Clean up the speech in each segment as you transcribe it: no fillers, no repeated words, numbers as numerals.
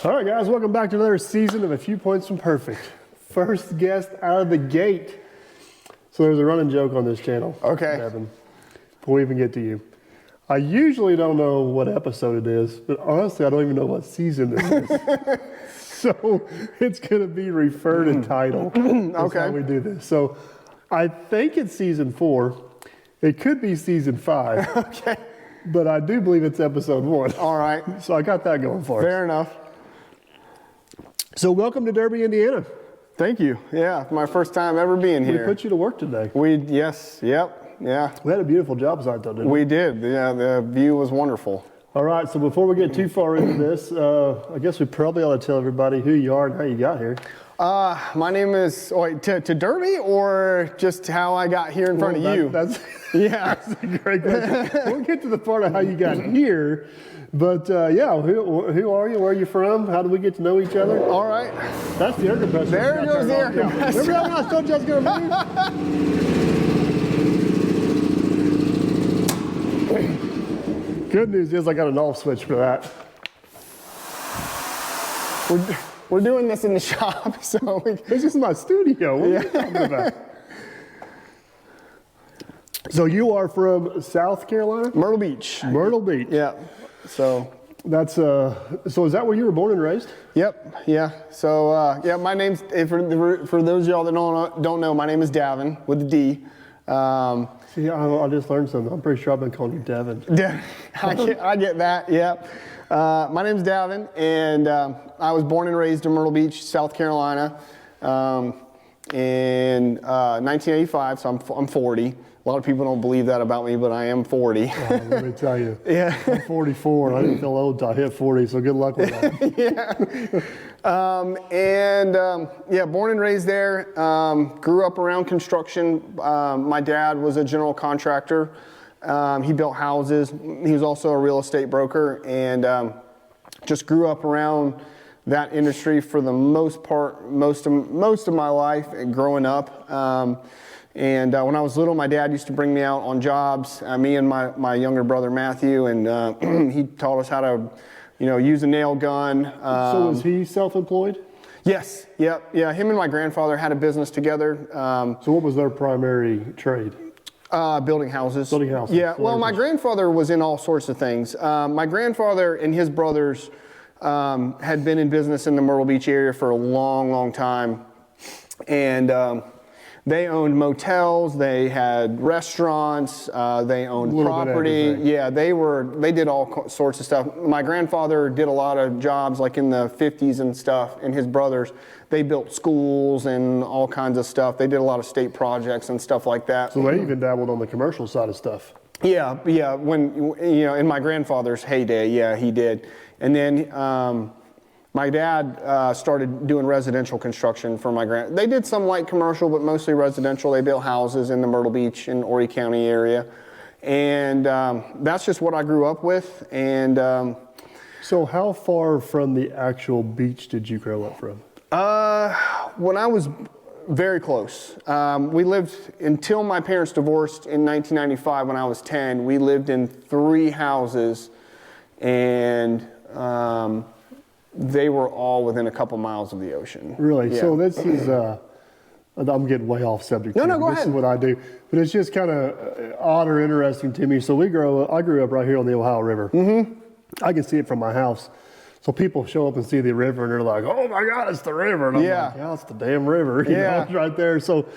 All right, guys, welcome back to another season of A Few Points from Perfect. First guest out of the gate. So there's a running joke on this channel. Okay. Davin, before we even get to you. I usually don't know what episode it is, but honestly, I don't even know what season this is. So it's going to be referred in title. That's how we do this. So I think it's season 4. It could be season 5. Okay. But I do believe it's episode 1. All right. So I got that going for us. Fair enough. So welcome to Derby, Indiana. Thank you. Yeah, my first time ever being here. We put you to work today. Yeah. We had a beautiful job site though, didn't we? We did. Yeah, the view was wonderful. All right, so before we get too far into this, I guess we probably ought to tell everybody who you are and how you got here. My name is, to Derby or just how I got here in front of you? That's Yeah. a great question. We'll get to the part of how you got here. But yeah, who are you? Where are you from? How did we get to know each other? All right. That's the air compressor. There goes the air compressor. Remember that when I told you I was going to move? Good news is I got an off switch for that. We're doing this in the shop, so This is my studio. What are you talking about? So you are from South Carolina? Myrtle Beach. Myrtle Beach. Yeah. So that's so is that where you were born and raised? Yep. Yeah. So yeah, my name's for those of y'all that don't know, my name is Davin with a D. See, I just learned something. I'm pretty sure I've been calling you Devin. I get that. Yeah. My name's Davin, and I was born and raised in Myrtle Beach, South Carolina, in 1985. So I'm 40. A lot of people don't believe that about me, but I am 40. Let me tell you. Yeah. I'm 44, and I didn't feel old until I hit 40, so good luck with that. Yeah. Yeah, born and raised there. Grew up around construction. My dad was a general contractor. He built houses. He was also a real estate broker, and just grew up around that industry for the most part, most of my life growing up. And when I was little, my dad used to bring me out on jobs, me and my younger brother Matthew, and he taught us how to, use a nail gun. So was he self-employed? Yes. Yep. Yeah. Him and my grandfather had a business together. So what was their primary trade? Building houses. Building houses. Yeah. Well, my grandfather was in all sorts of things. My grandfather and his brothers had been in business in the Myrtle Beach area for a long, long time, and they owned motels, they had restaurants, they owned property. Yeah, they did all sorts of stuff. My grandfather did a lot of jobs like in the 50s and stuff, and his brothers, they built schools and all kinds of stuff. They did a lot of state projects and stuff like that. So they even dabbled on the commercial side of stuff. Yeah, when, in my grandfather's heyday, yeah, he did. And then, my dad started doing residential construction for they did some light commercial, but mostly residential. They built houses in the Myrtle Beach and Horry County area. And that's just what I grew up with. And so how far from the actual beach did you grow up from? When I was very close. We lived, until my parents divorced in 1995 when I was 10, we lived in 3 houses, and they were all within a couple miles of the ocean. Really? Yeah. So this is, I'm getting way off subject. No, here. go ahead. This is what I do. But it's just kind of odd or interesting to me. So I grew up right here on the Ohio River. Mm-hmm. I can see it from my house. So people show up and see the river and they're like, oh my God, it's the river. And I'm like, yeah, it's the damn river. You know, it's right there. So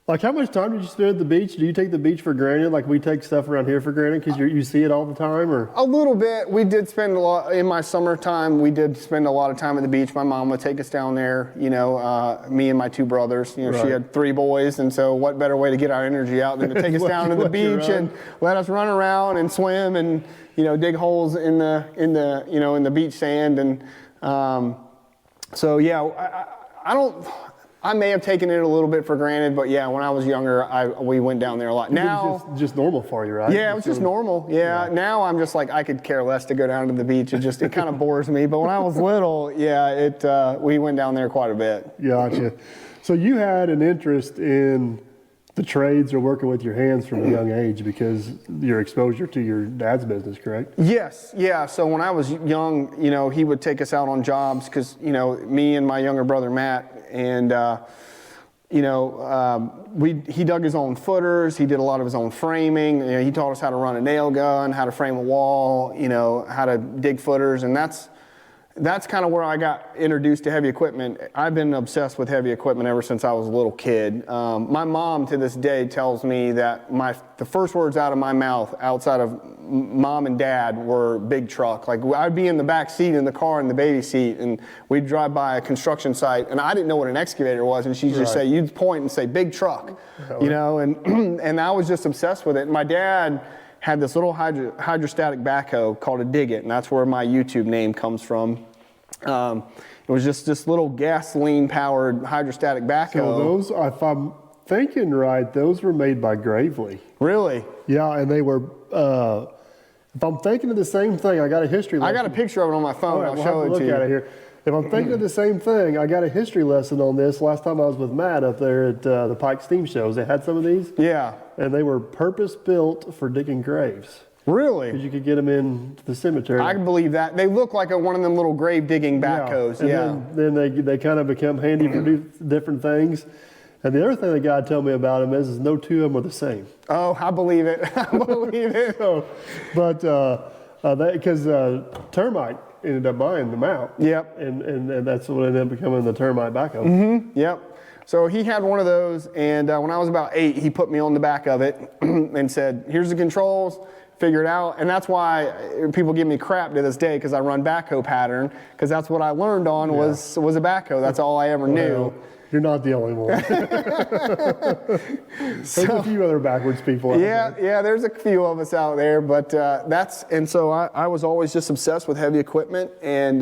like, how much time did you spend at the beach? Do you take the beach for granted? Like we take stuff around here for granted because you see it all the time, or? A little bit. We did spend a lot, in my summertime, we did spend a lot of time at the beach. My mom would take us down there, me and my 2 brothers. Right. She had 3 boys, and so what better way to get our energy out than to take us down to the beach and let us run around and swim and, dig holes in the beach sand. And so, yeah, I may have taken it a little bit for granted, but yeah, when I was younger, we went down there a lot. Now, it was just normal for you, right? Yeah, it was just normal. Yeah. Now I'm just like, I could care less to go down to the beach. It kind of bores me. But when I was little, yeah, we went down there quite a bit. Gotcha. So you had an interest in the trades or working with your hands from a young age because your exposure to your dad's business, correct? Yes, yeah. So when I was young, he would take us out on jobs because, me and my younger brother Matt, and he dug his own footers. He did a lot of his own framing. He taught us how to run a nail gun, how to frame a wall, how to dig footers, and that's kind of where I got introduced to heavy equipment. I've been obsessed with heavy equipment ever since I was a little kid. My mom to this day tells me that the first words out of my mouth outside of mom and dad were big truck. Like I'd be in the back seat in the car in the baby seat, and we'd drive by a construction site, and I didn't know what an excavator was, and she'd just say, you'd point and say big truck, and I was just obsessed with it. And my dad had this little hydrostatic backhoe called a Dig It, and that's where my YouTube name comes from. It was just this little gasoline-powered hydrostatic backhoe. So those, if I'm thinking right, those were made by Gravely. Really? Yeah, and they were, if I'm thinking of the same thing, I got a history lesson. I got a picture of it on my phone. Right, I'll show it to you. Look at it here. If I'm thinking of the same thing, I got a history lesson on this last time I was with Matt up there at the Pike Steam Shows. They had some of these. Yeah. And they were purpose-built for digging graves. Really? Because you could get them into the cemetery. I can believe that. They look like one of them little grave digging backhoes. And then they kind of become handy for different things. And the other thing the guy told me about them is no two of them are the same. Oh, I believe it. I believe it. Because Termite ended up buying them out. Yep. And that's what ended up becoming the Termite backhoe. Mm-hmm. Yep. So he had one of those, and when I was about 8, he put me on the back of it and said, here's the controls, figure it out. And that's why people give me crap to this day, because I run backhoe pattern, because that's what I learned on was a backhoe. That's all I ever knew. You're not the only one. There's a few other backwards people out there. Yeah, there's a few of us out there, but so I was always just obsessed with heavy equipment, and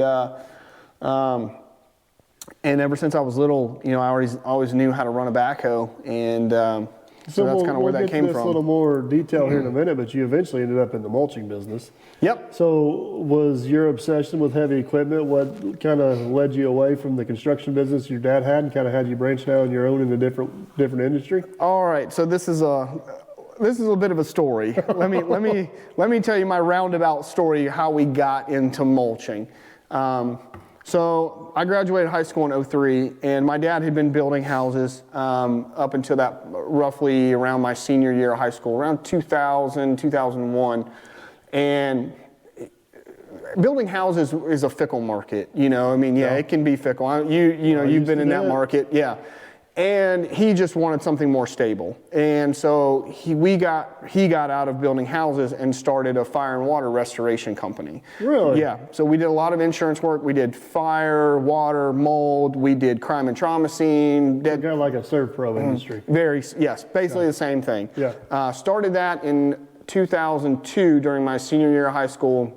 ever since I was little, I always knew how to run a backhoe, and so that's kind of where that came from. We'll get to this a little more detail here in a minute, but you eventually ended up in the mulching business. Yep. So was your obsession with heavy equipment what kind of led you away from the construction business your dad had and kind of had you branch out on your own in a different industry? All right. So this is a bit of a story. let me tell you my roundabout story how we got into mulching. So I graduated high school in 2003, and my dad had been building houses up until that roughly around my senior year of high school, around 2000, 2001. And building houses is a fickle market, it can be fickle. You've been in that market, yeah. And he just wanted something more stable. And so he got out of building houses and started a fire and water restoration company. Really? Yeah. So we did a lot of insurance work. We did fire, water, mold. We did crime and trauma scene. Kind of like a Servpro industry. Yes, basically the same thing. Yeah. Started that in 2002 during my senior year of high school.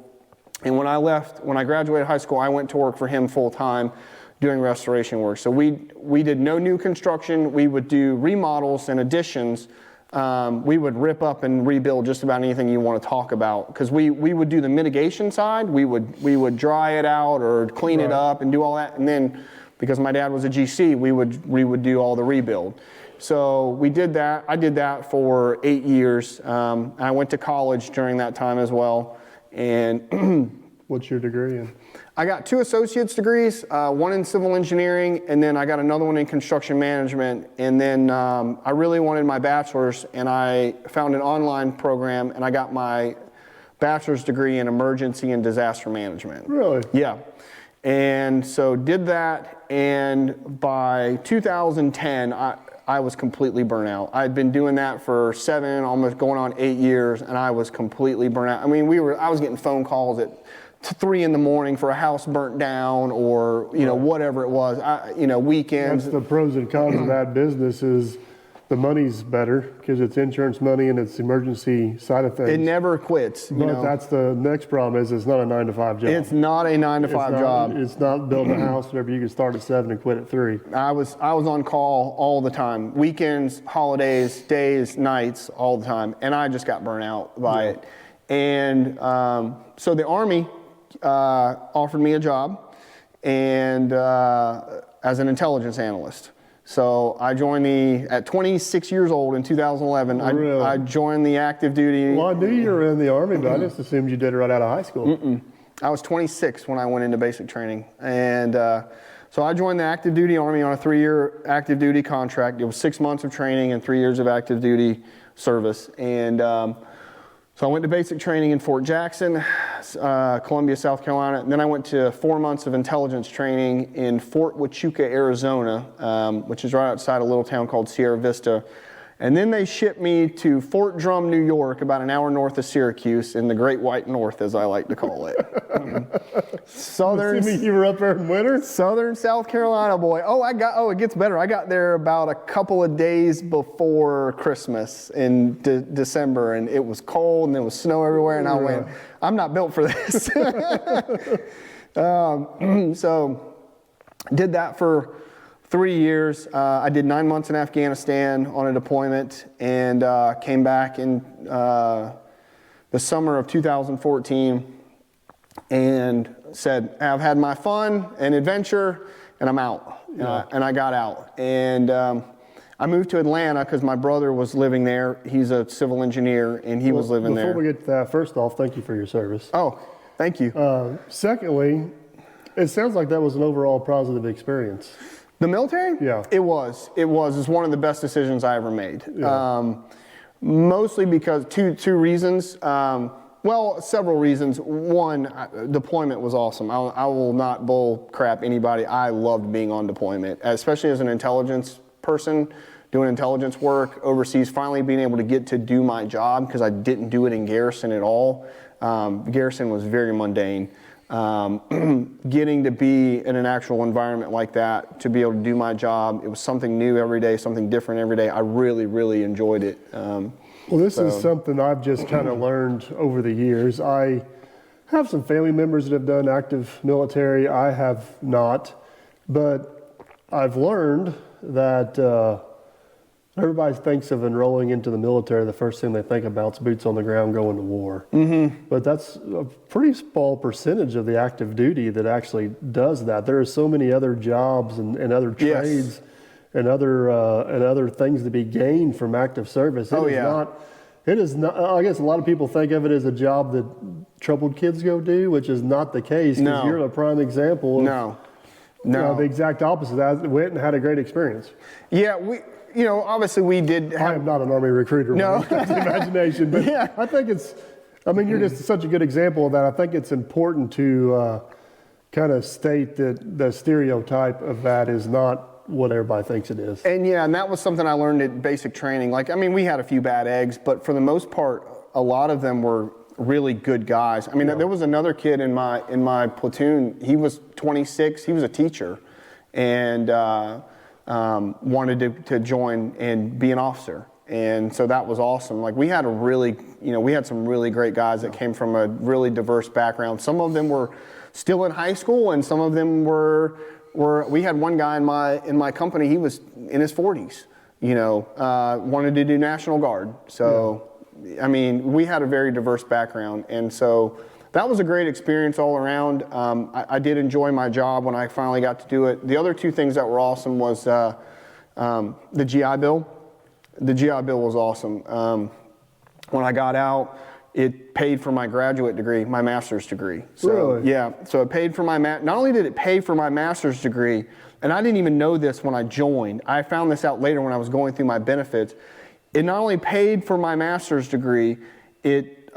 And when I graduated high school, I went to work for him full time, doing restoration work. So we did no new construction. We would do remodels and additions. We would rip up and rebuild just about anything you want to talk about, because we would do the mitigation side. We would dry it out or clean it up and do all that. And then because my dad was a GC, we would do all the rebuild. So we did that. I did that for 8 years. I went to college during that time as well. And what's your degree in? I got 2 associate's degrees, one in civil engineering, and then I got another one in construction management. And then I really wanted my bachelor's, and I found an online program, and I got my bachelor's degree in emergency and disaster management. Really? Yeah. And so did that, and by 2010, I was completely burnt out. I'd been doing that for 7, almost going on 8 years, and I was completely burnt out. I mean, I was getting phone calls at 3 in the morning for a house burnt down, or whatever it was. Weekends. That's the pros and cons of that business. Is the money's better because it's insurance money and it's emergency side of things. It never quits. But that's the next problem. Is it's not a 9-to-5 job. It's not a 9-to-5 job. It's not building a house whenever you can start at 7 and quit at 3. I was on call all the time, weekends, holidays, days, nights, all the time, and I just got burnt out by it. And so the Army offered me a job, and as an intelligence analyst. So I joined at 26 years old in 2011, Really? I joined the active duty. Well, I knew you were in the Army, but I just assumed you did it right out of high school. I was 26 when I went into basic training. And so I joined the active duty Army on a 3-year active duty contract. It was 6 months of training and 3 years of active duty service. And so I went to basic training in Fort Jackson, Columbia, South Carolina. And then I went to 4 months of intelligence training in Fort Huachuca, Arizona, which is right outside a little town called Sierra Vista. And then they shipped me to Fort Drum, New York, about an hour north of Syracuse, in the Great White North, as I like to call it. You were up there in winter? Southern South Carolina boy. It gets better. I got there about a couple of days before Christmas in December, and it was cold and there was snow everywhere, and I went, I'm not built for this. So did that for 3 years. I did 9 months in Afghanistan on a deployment, and came back in the summer of 2014 and said, I've had my fun and adventure, and I'm out. And I got out. And I moved to Atlanta because my brother was living there. He's a civil engineer, and he was living there. Before we get to that, first off, thank you for your service. Oh, thank you. Secondly, it sounds like that was an overall positive experience. The military? Yeah. It was. It was one of the best decisions I ever made. Yeah. Mostly because two reasons. Well, several reasons. One, deployment was awesome. I will not bull crap anybody. I loved being on deployment, especially as an intelligence person, doing intelligence work overseas, finally being able to get to do my job, because I didn't do it in garrison at all. Garrison was very mundane. Getting to be in an actual environment like that, to be able to do my job, it was something new every day, something different every day. I really, really enjoyed it. Well, this is something I've just kind of learned over the years. I have some family members that have done active military. I have not, but I've learned that everybody thinks of enrolling into the military. The first thing they think about is boots on the ground going to war. Mm-hmm. But that's a pretty small percentage of the active duty that actually does that. There are so many other jobs and other trades. Yes. And other things to be gained from active service. It is not. I guess a lot of people think of it as a job that troubled kids go do, which is not the case. No. You're a prime example of the exact opposite. I went and had a great experience. Yeah, obviously we did. I am not an Army recruiter. No, that's imagination. But yeah. I think you're just such a good example of that. I think it's important to kind of state that the stereotype of that is not what everybody thinks it is. And that was something I learned at basic training. We had a few bad eggs, but for the most part, a lot of them were really good guys. There was another kid in my platoon. He was 26. He was a teacher, and wanted to join and be an officer. And so that was awesome. We had we had some really great guys that came from a really diverse background. Some of them were still in high school, and some of them we had one guy in my company, he was in his 40s, wanted to do National Guard. So, we had a very diverse background. And so that was a great experience all around. I did enjoy my job when I finally got to do it. The other two things that were awesome was the GI Bill. The GI Bill was awesome. When I got out, it paid for my graduate degree, my master's degree. So, really? Yeah, so it paid for not only did it pay for my master's degree, and I didn't even know this when I joined. I found this out later when I was going through my benefits. It not only paid for my master's degree, it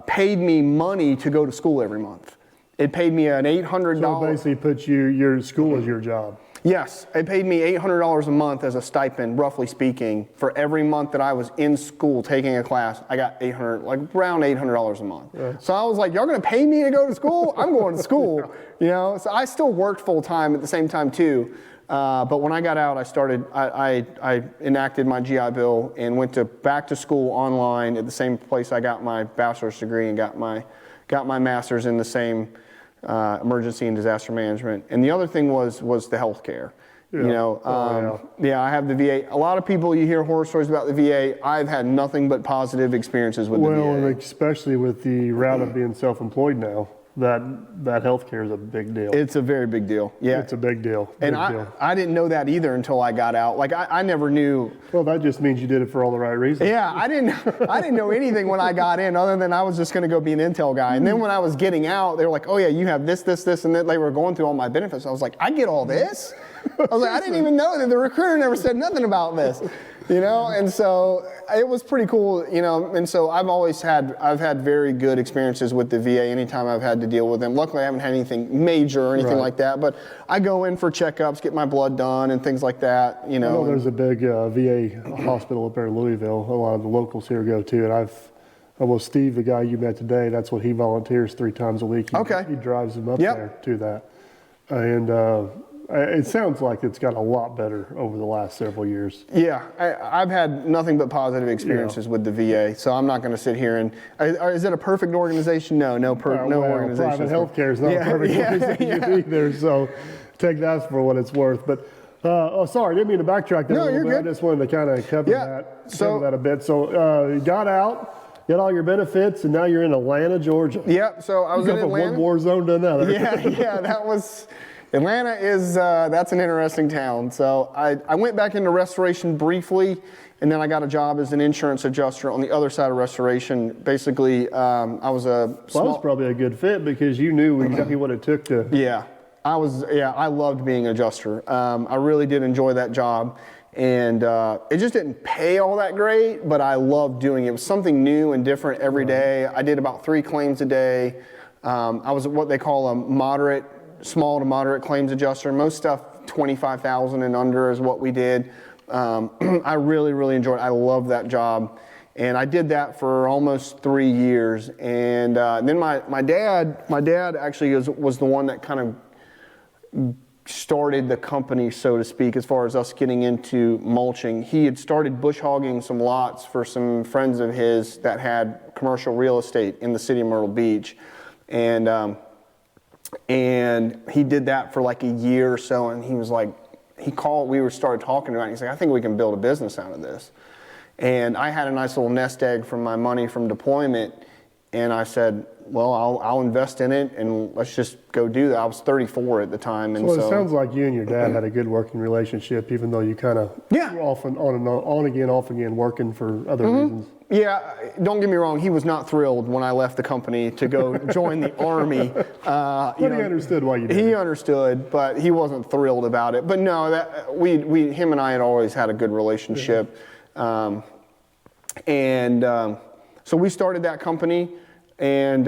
paid me money to go to school every month. It paid me an $800. So it basically puts your school as your job. Yes, it paid me $800 a month as a stipend, roughly speaking, for every month that I was in school taking a class. I got around $800 a month. Yeah. So I was like, y'all gonna pay me to go to school? I'm going to school, So I still worked full time at the same time too. But when I got out, I enacted my GI Bill and went back to school online at the same place I got my bachelor's degree and got my master's in the same emergency and disaster management. And the other thing was the health care. Yeah. I have the VA. A lot of people, you hear horror stories about the VA. I've had nothing but positive experiences with the VA. Well, and especially with the route of being self-employed now. that healthcare is a big deal. It's a very big deal. Yeah. It's a big deal. And I didn't know that either until I got out. Like I never knew. Well, that just means you did it for all the right reasons. Yeah, I didn't know anything when I got in other than I was just going to go be an Intel guy. And then when I was getting out, they were like, oh yeah, you have this, and then they were going through all my benefits. I was like, I get all this? I was like, I didn't even know that. The recruiter never said nothing about this. And so it was pretty cool, and so I've had very good experiences with the VA anytime I've had to deal with them. Luckily, I haven't had anything major or anything like that, but I go in for checkups, get my blood done and things like that, I know there's a big VA hospital up there in Louisville. A lot of the locals here go to, and Steve, the guy you met today, that's what he volunteers 3 times a week. He drives them up there to that. And it sounds like it's got a lot better over the last several years. Yeah, I've had nothing but positive experiences with the VA, so I'm not going to sit here and. Is it a perfect organization? No organization. Private healthcare is not a perfect organization either. So take that for what it's worth. But sorry, I didn't mean to backtrack that a little bit. I just wanted to kind of cover that a bit. So you got out, got all your benefits, and now you're in Atlanta, Georgia. Yep. So I was in Atlanta. From one war zone to another. Yeah, that was. Atlanta is, that's an interesting town. So I went back into restoration briefly, and then I got a job as an insurance adjuster on the other side of restoration. Basically, I was a small... Well, that was probably a good fit because you knew exactly what it took to... Yeah, I loved being an adjuster. I really did enjoy that job. And it just didn't pay all that great, but I loved doing it. It was something new and different every day. I did about 3 claims a day. I was what they call a small to moderate claims adjuster. Most stuff 25,000 and under is what we did. I really, really enjoyed it. I love that job. And I did that for almost 3 years. And then my dad actually was the one that kind of started the company, so to speak, as far as us getting into mulching. He had started bush hogging some lots for some friends of his that had commercial real estate in the city of Myrtle Beach. And he did that for like a year or so, and he was like, started talking about it, and he's like, I think we can build a business out of this. And I had a nice little nest egg from my money from deployment, and I said, well, I'll invest in it, and let's just go do that. I was 34 at the time. And so it sounds like you and your dad had a good working relationship, even though you kind of were often on again, off again, working for other reasons. Yeah, don't get me wrong. He was not thrilled when I left the company to go join the Army. But he understood why you did it. He understood, but he wasn't thrilled about it. But no, him and I had always had a good relationship. So we started that company and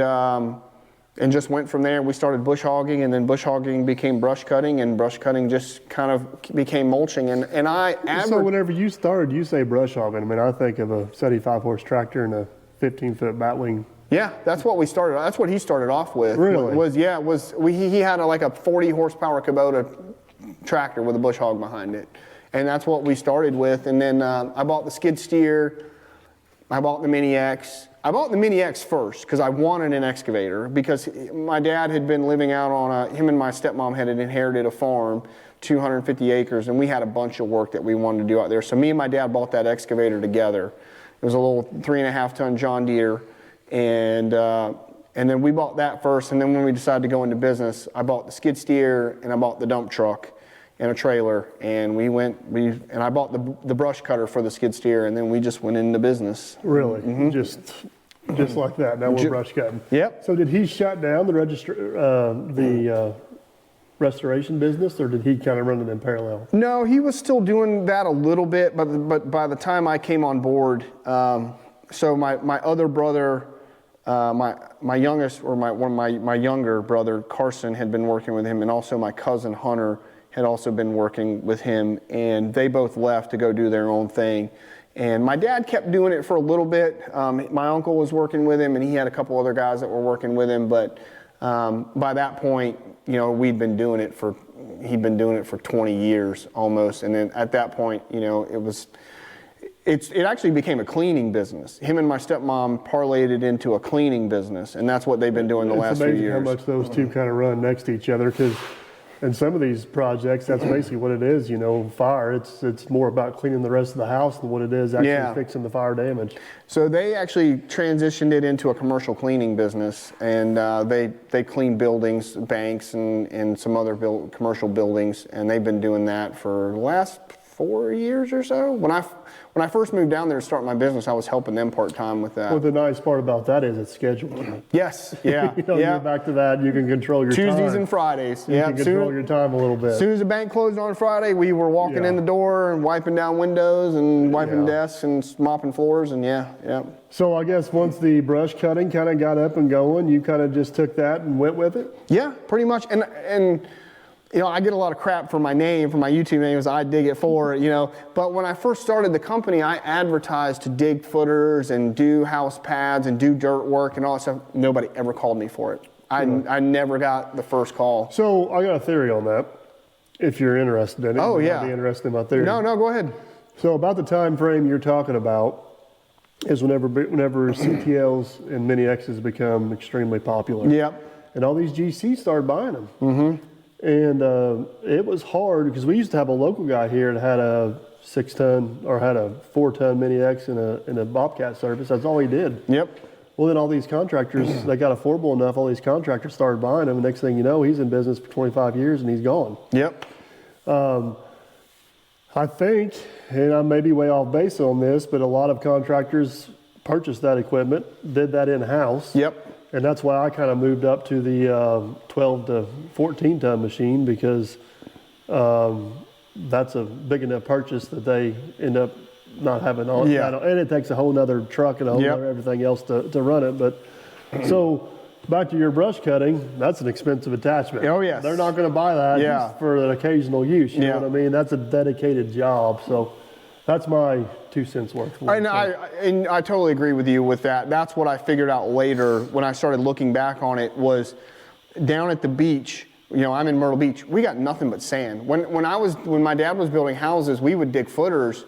just went from there. We started bush hogging, and then bush hogging became brush cutting, and brush cutting just kind of became mulching. So whenever you started, you say brush hogging. I mean, I think of a 75-horse tractor and a 15-foot batwing. Yeah, that's what we started. That's what he started off with. Really? He had like a 40-horsepower Kubota tractor with a bush hog behind it, and that's what we started with. And then I bought the skid steer. I bought the Mini X. I bought the Mini X first because I wanted an excavator, because my dad had been living out on him and my stepmom had inherited a farm, 250 acres, and we had a bunch of work that we wanted to do out there. So me and my dad bought that excavator together. It was a little 3.5-ton John Deere, and then we bought that first, and then when we decided to go into business, I bought the skid steer and I bought the dump truck and a trailer, and I bought the brush cutter for the skid steer, and then we just went into business. Really? Mm-hmm. Just like that. Now we're brush cutting. Yep. So did he shut down the restoration business, or did he kind of run it in parallel? No, he was still doing that a little bit, but by the time I came on board, so my other brother, my younger brother Carson had been working with him, and also my cousin Hunter had also been working with him, and they both left to go do their own thing. And my dad kept doing it for a little bit. My uncle was working with him, and he had a couple other guys that were working with him, but by that point, he'd been doing it for 20 years almost. And then at that point, it actually became a cleaning business. Him and my stepmom parlayed it into a cleaning business, and that's what they've been doing the last few years. It's amazing how much those two kind of run next to each other, because And some of these projects, that's basically what it is, fire. It's more about cleaning the rest of the house than what it is actually fixing the fire damage. So they actually transitioned it into a commercial cleaning business, and they clean buildings, banks, and some other commercial buildings, and they've been doing that for the last 4 years or so. When I first moved down there to start my business, I was helping them part-time with that. Well, the nice part about that is it's scheduled. Yes, yeah. You're back to that, you can control your time. Tuesdays and Fridays. You can control your time a little bit. As soon as the bank closed on Friday, we were walking in the door and wiping down windows and wiping desks and mopping floors, and So I guess once the brush cutting kind of got up and going, you kind of just took that and went with it? Yeah, pretty much. And I get a lot of crap for my name, for my YouTube name, as I Dig It For, But when I first started the company, I advertised to dig footers and do house pads and do dirt work and all that stuff. Nobody ever called me for it. I never got the first call. So I got a theory on that, if you're interested in it. Oh, yeah. I'd be interested in my theory. No, go ahead. So about the time frame you're talking about is whenever CTLs and Mini X's become extremely popular. Yep. And all these GCs started buying them. Mm-hmm. And it was hard because we used to have a local guy here that had a 6-ton or had a 4-ton Mini X in a Bobcat service. That's all he did. Yep. Well, then all these contractors, they got affordable enough, all these contractors started buying them. And next thing you know, he's in business for 25 years and he's gone. Yep. I think, and I may be way off base on this, but a lot of contractors purchased that equipment, did that in-house. Yep. And that's why I kind of moved up to the 12 to 14 ton machine, because that's a big enough purchase that they end up not having all that. And it takes a whole nother truck and a whole other everything else to run it. But so back to your brush cutting, that's an expensive attachment. Oh, yes. They're not going to buy that just for an occasional use. You know what I mean? That's a dedicated job. So that's my 2 cents worth. And I totally agree with you with that. That's what I figured out later when I started looking back on it, was down at the beach. I'm in Myrtle Beach. We got nothing but sand. When my dad was building houses, we would dig footers.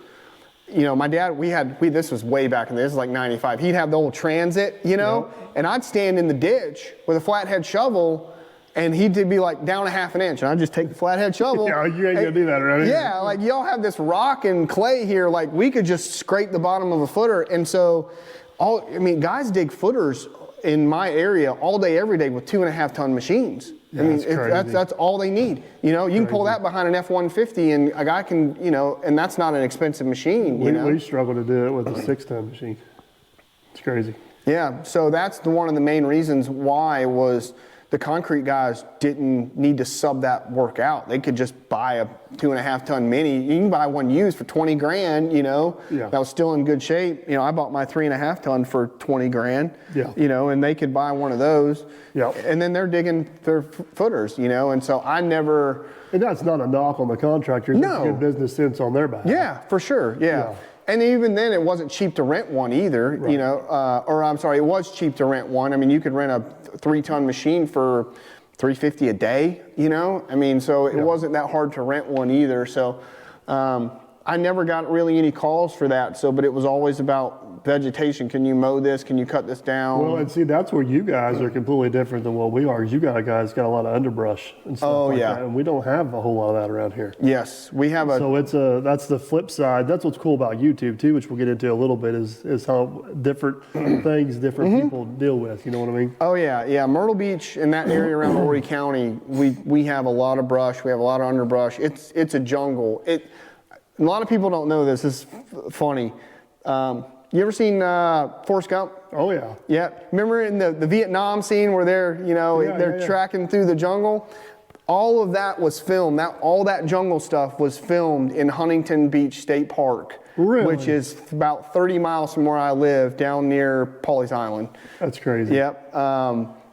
My dad, this was way back in this is like 95. He'd have the old Transit, and I'd stand in the ditch with a flathead shovel, and he'd be like down a half an inch, and I'd just take the flathead shovel. Yeah, you ain't gonna do that around here. Yeah, like y'all have this rock and clay here, like we could just scrape the bottom of a footer. And so, guys dig footers in my area all day, every day with 2.5-ton machines. That's all they need. You can pull that behind an F-150, and a guy can, and that's not an expensive machine. We struggle to do it with a 6-ton machine. It's crazy. Yeah, so that's one of the main reasons why was the concrete guys didn't need to sub that work out. They could just buy a 2.5-ton Mini. You can buy one used for 20 grand, that was still in good shape. I bought my 3.5-ton for 20 grand, and they could buy one of those. And then they're digging their footers, and so I never. And that's not a knock on the contractors. No. It's good business sense on their behalf. Yeah, for sure. Yeah. And even then, it wasn't cheap to rent one either, it was cheap to rent one. You could rent a 3-ton machine for $350 a day, so it wasn't that hard to rent one either. So I never got really any calls for that. But it was always about vegetation. Can you mow this? Can you cut this down? Well, and see, that's where you guys are completely different than what we are, because you guys got a lot of underbrush and stuff that. And we don't have a whole lot of that around here. Yes, we have So that's the flip side. That's what's cool about YouTube too, which we'll get into a little bit, is how different things different people deal with. You know what I mean? Oh yeah. Myrtle Beach and that area around Horry County, we have a lot of brush. We have a lot of underbrush. It's a jungle. A lot of people don't know this. It's funny. You ever seen Forrest Gump? Oh yeah. Yeah. Remember in the Vietnam scene where they're tracking through the jungle? All of that was filmed. All that jungle stuff was filmed in Huntington Beach State Park, which is about 30 miles from where I live, down near Pawleys Island. That's crazy. Yep.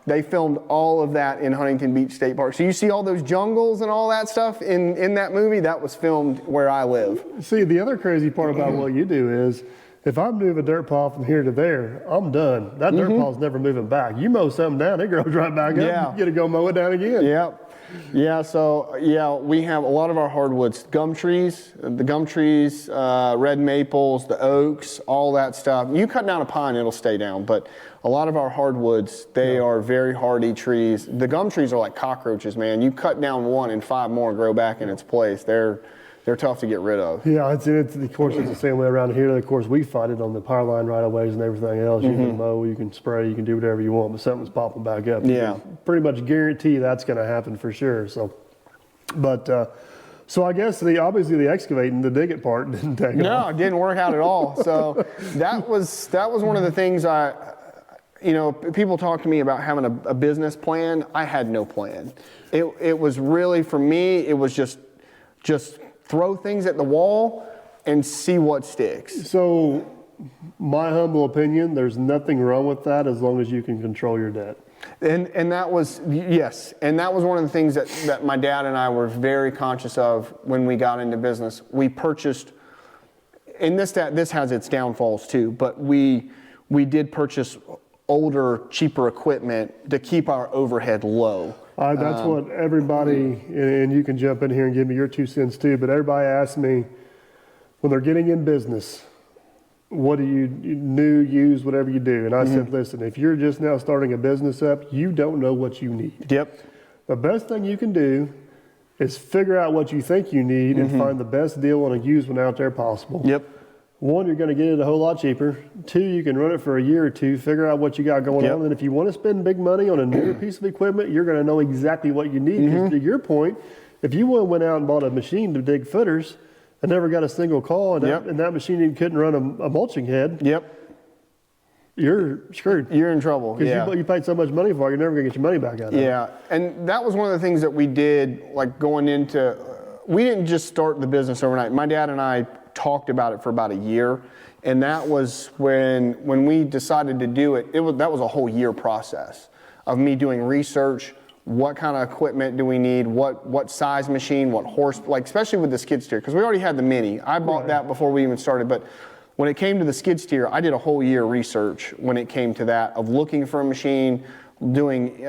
They filmed all of that in Huntington Beach State Park. So you see all those jungles and all that stuff in that movie? That was filmed where I live. See, the other crazy part about what you do is, if I move a dirt pile from here to there, I'm done. That dirt pile's never moving back. You mow something down, it grows right back up. You get to go mow it down again. Yep. Yeah, so yeah, we have a lot of our hardwoods, gum trees, red maples, the oaks, all that stuff. You cut down a pine, it'll stay down, but a lot of our hardwoods, they are very hardy trees. The gum trees are like cockroaches, man. You cut down one and 5 more grow back in its place. They're tough to get rid of. Yeah, it's of course it's the same way around here. Of course, we fight it on the power line right of ways and everything else. You can mow, you can spray, you can do whatever you want, but something's popping back up. Yeah. You can pretty much guarantee that's going to happen for sure. So, but so I guess obviously the excavating, the dig it part didn't take No, off. it didn't work out at all. So that was one of the things people talk to me about having a business plan. I had no plan. It was really, for me, it was just throw things at the wall and see what sticks. So, my humble opinion, there's nothing wrong with that as long as you can control your debt. And that was, yes, and that was one of the things that my dad and I were very conscious of when we got into business. We purchased, and this has its downfalls too, but we did purchase older, cheaper equipment to keep our overhead low. That's what everybody, and you can jump in here and give me your 2 cents too, but everybody asks me when they're getting in business, what do you use, whatever you do? And I said, listen, if you're just now starting a business up, you don't know what you need. Yep. The best thing you can do is figure out what you think you need and find the best deal on a used one out there possible. Yep. 1, you're going to get it a whole lot cheaper. 2, you can run it for a year or 2, figure out what you got going on. And if you want to spend big money on a newer piece of equipment, you're going to know exactly what you need. Because to your point, if you went out and bought a machine to dig footers and never got a single call, and that machine couldn't run a mulching head, you're screwed. You're in trouble. Because you paid so much money for it, you're never going to get your money back out of it. Yeah, and that was one of the things that we did, like going into, we didn't just start the business overnight. My dad and I talked about it for about a year, and that was when we decided to do it. That was a whole year process of me doing research. What kind of equipment do we need? What size machine? What horse? Like especially with the skid steer, because we already had the Mini. I bought that before we even started, but when it came to the skid steer, I did a whole year research when it came to that, of looking for a machine, doing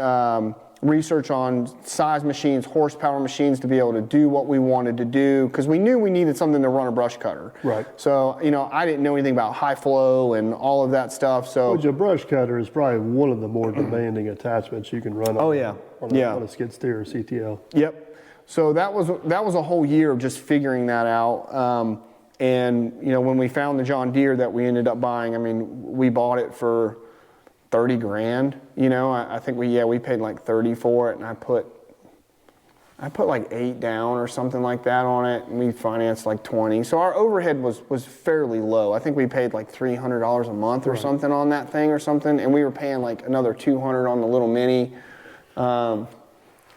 research on size machines, horsepower machines to be able to do what we wanted to do, because we knew we needed something to run a brush cutter. Right. So, I didn't know anything about high flow and all of that stuff. So Well, your brush cutter is probably one of the more demanding attachments you can run on a skid steer or CTL. Yep. So that was a whole year of just figuring that out. And when we found the John Deere that we ended up buying, I mean, we bought it for $30,000. I think we paid like 30 for it, and I put like 8 down or something like that on it, and we financed like 20. So our overhead was fairly low. I think we paid like $300 a month or something on that thing or something, and we were paying like another $200 on the little Mini. And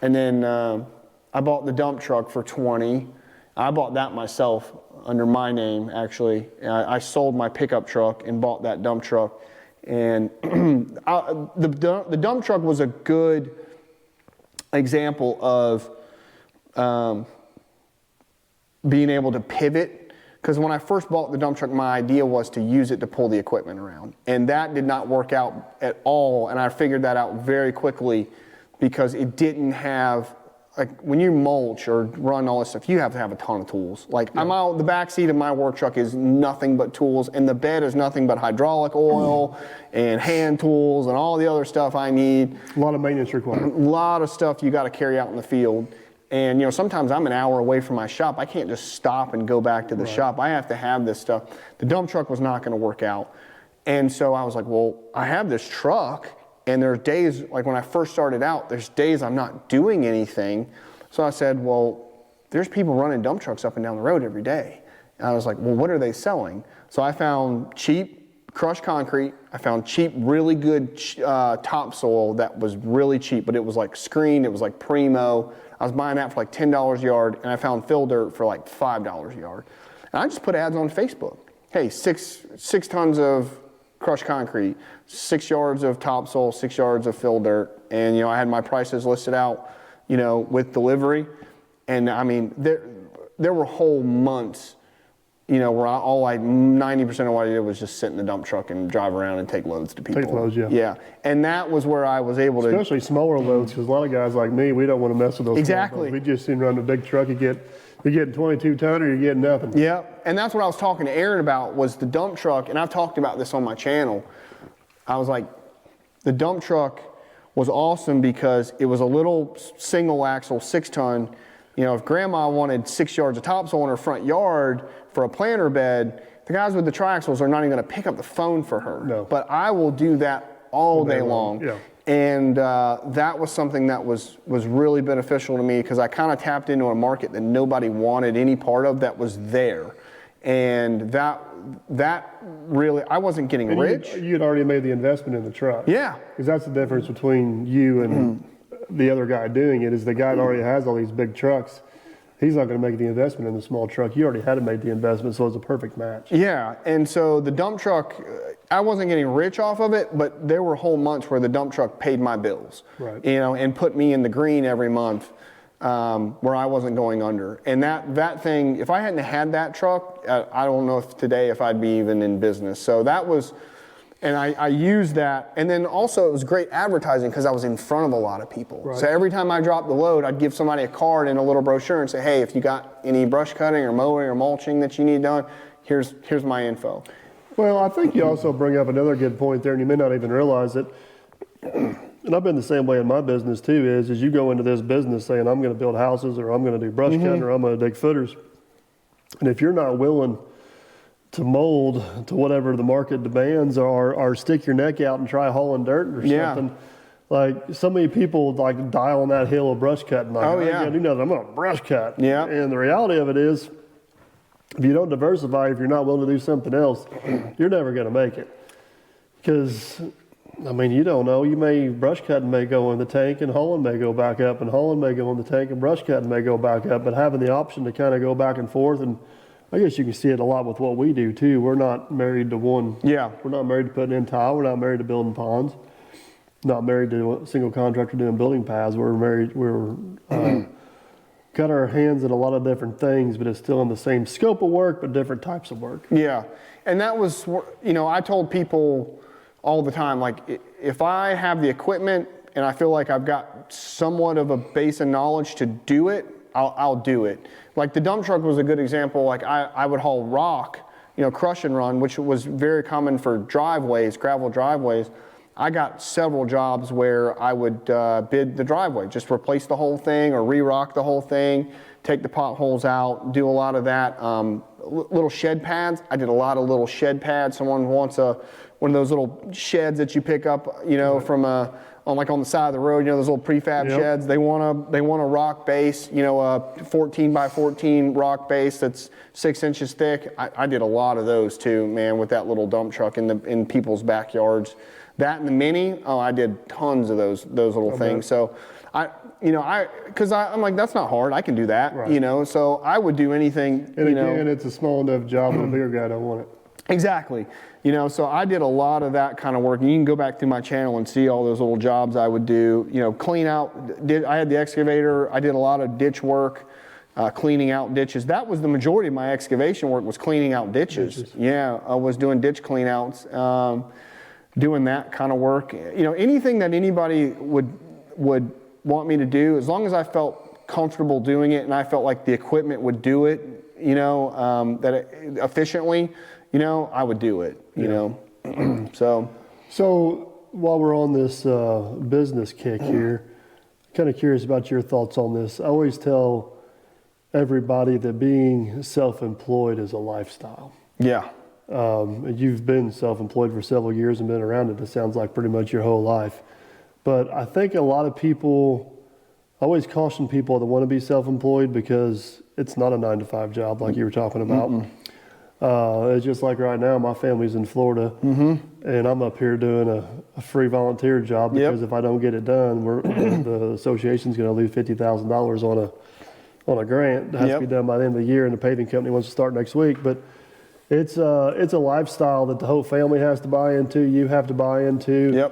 then I bought the dump truck for 20. I bought that myself under my name, actually. I sold my pickup truck and bought that dump truck. And the dump truck was a good example of being able to pivot. Because when I first bought the dump truck, my idea was to use it to pull the equipment around. And that did not work out at all. And I figured that out very quickly, because it didn't have, like when you mulch or run all this stuff, you have to have a ton of tools. Like the back seat of my work truck is nothing but tools, and the bed is nothing but hydraulic oil and hand tools and all the other stuff I need. A lot of maintenance required. A lot of stuff you got to carry out in the field. And sometimes I'm an hour away from my shop. I can't just stop and go back to the shop. I have to have this stuff. The dump truck was not going to work out. And so I was like, well, I have this truck. And there's days, like when I first started out, there's days I'm not doing anything. So I said, well, there's people running dump trucks up and down the road every day. And I was like, well, what are they selling? So I found cheap crushed concrete. I found cheap, really good topsoil that was really cheap, but it was like screened, it was like primo. I was buying that for like $10 a yard, and I found fill dirt for like $5 a yard. And I just put ads on Facebook. Hey, six tons of crushed concrete, 6 yards of topsoil, 6 yards of fill dirt, and I had my prices listed out, with delivery, and I mean there were whole months you know, where 90% of what I did was just sit in the dump truck and drive around and take loads to people. Take loads, yeah. Yeah, and that was where I was able to. Especially smaller loads, because a lot of guys like me, we don't want to mess with those. Exactly. Small loads. We just seem to run a big truck. You're getting 22 ton or you're getting nothing. Yeah, and that's what I was talking to Aaron about was the dump truck, and I've talked about this on my channel. I was like, the dump truck was awesome because it was a little single axle 6-ton. You know, if grandma wanted 6 yards of topsoil in her front yard for a planter bed, the guys with the triaxles are not even going to pick up the phone for her. No. But I will do that all day long. Yeah. And that was something that was really beneficial to me because I kind of tapped into a market that nobody wanted any part of that was there. And that really, I wasn't getting rich. You'd already made the investment in the truck. Yeah. Because that's the difference between you and the other guy doing it, is the guy that already has all these big trucks. He's not going to make the investment in the small truck. You already had to make the investment, so it's a perfect match. Yeah, and so the dump truck, I wasn't getting rich off of it, but there were whole months where the dump truck paid my bills, right. You know, and put me in the green every month, where I wasn't going under. And that thing, if I hadn't had that truck, I don't know if I'd be even in business. So that was, and I used that, and then also it was great advertising because I was in front of a lot of people. Right. So every time I dropped the load, I'd give somebody a card and a little brochure and say, hey, if you got any brush cutting or mowing or mulching that you need done, here's my info. Well, I think you also bring up another good point there, and you may not even realize it. And I've been the same way in my business too, is you go into this business saying, I'm going to build houses, or I'm going to do brush cutting, or I'm going to dig footers. And if you're not willing to mold to whatever the market demands, or stick your neck out and try hauling dirt or something. Like, so many people like die on that hill of brush cutting. Like, oh, I yeah. can't do nothing, I'm going to brush cut. Yeah. And the reality of it is, if you don't diversify, if you're not willing to do something else, you're never going to make it. Because, I mean, you don't know. Brush cutting may go in the tank and hauling may go back up, and hauling may go in the tank and brush cutting may go back up. But having the option to kind of go back and forth, and I guess you can see it a lot with what we do too. We're not married to one. Yeah. We're not married to putting in tile. We're not married to building ponds. Not married to a single contractor doing building paths. We're got our hands in a lot of different things, but it's still in the same scope of work, but different types of work. Yeah. And that was, you know, I told people all the time, like, if I have the equipment and I feel like I've got somewhat of a base of knowledge to do it, I'll do it. Like the dump truck was a good example. Like I would haul rock, you know, crush and run, which was very common for driveways, gravel driveways. I got several jobs where I would bid the driveway, just replace the whole thing or re-rock the whole thing, take the potholes out, do a lot of that. Little shed pads, I did a lot of little shed pads. Someone wants one of those little sheds that you pick up, you know, from on the side of the road, you know, those little prefab sheds. They want a rock base, you know, a 14 by 14 rock base that's 6 inches thick. I did a lot of those too, man, with that little dump truck in people's backyards. That and the Mini, I did tons of those little things. So I'm like, that's not hard. I can do that, right. You know. So I would do anything. And again, it's a small enough job that a bigger guy don't want it. Exactly. You know, so I did a lot of that kind of work. And you can go back through my channel and see all those little jobs I would do. You know, clean out. I had the excavator. I did a lot of ditch work, cleaning out ditches. That was the majority of my excavation work, was cleaning out ditches. Yeah, I was doing ditch clean outs, doing that kind of work. You know, anything that anybody would want me to do, as long as I felt comfortable doing it and I felt like the equipment would do it, you know, efficiently, you know, I would do it, you know. So while we're on this business kick here, kind of curious about your thoughts on this. I always tell everybody that being self-employed is a lifestyle. Yeah. You've been self-employed for several years and been around it sounds like pretty much your whole life. But I think a lot of people, I always caution people that want to be self-employed because it's not a 9-to-5 job like you were talking about. It's just like right now, my family's in Florida, and I'm up here doing a free volunteer job because if I don't get it done, the association's going to lose $50,000 on a grant that has to be done by the end of the year, and the paving company wants to start next week. But it's a lifestyle that the whole family has to buy into. You have to buy into.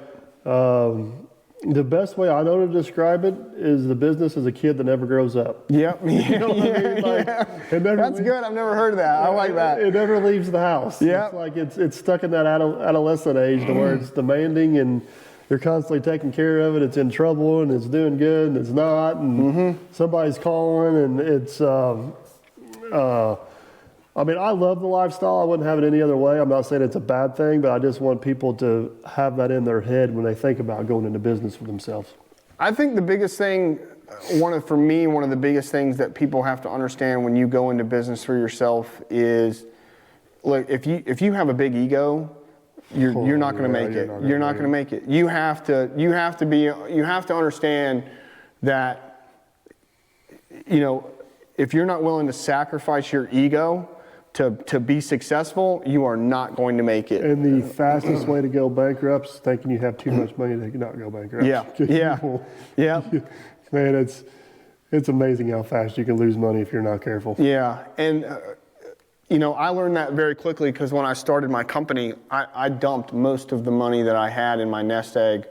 The best way I know to describe it is the business as a kid that never grows up. Yep. You know what I mean? Like, it never That's good. I've never heard of that. I like that. It never leaves the house. Yep. It's like it's stuck in that adolescent age to where it's demanding and you're constantly taking care of it. It's in trouble and it's doing good and it's not, and somebody's calling, and it's. I mean, I love the lifestyle. I wouldn't have it any other way. I'm not saying it's a bad thing, but I just want people to have that in their head when they think about going into business for themselves. I think the biggest thing, one of the biggest things that people have to understand when you go into business for yourself is, look, if you have a big ego, you're not going to make it. You're not going to make it. You have to understand that, you know, if you're not willing to sacrifice your ego to be successful, you are not going to make it. And the fastest way to go bankrupt is thinking you have too much money to not go bankrupt. Yeah. Man, it's amazing how fast you can lose money if you're not careful. Yeah, and you know, I learned that very quickly because when I started my company, I dumped most of the money that I had in my nest egg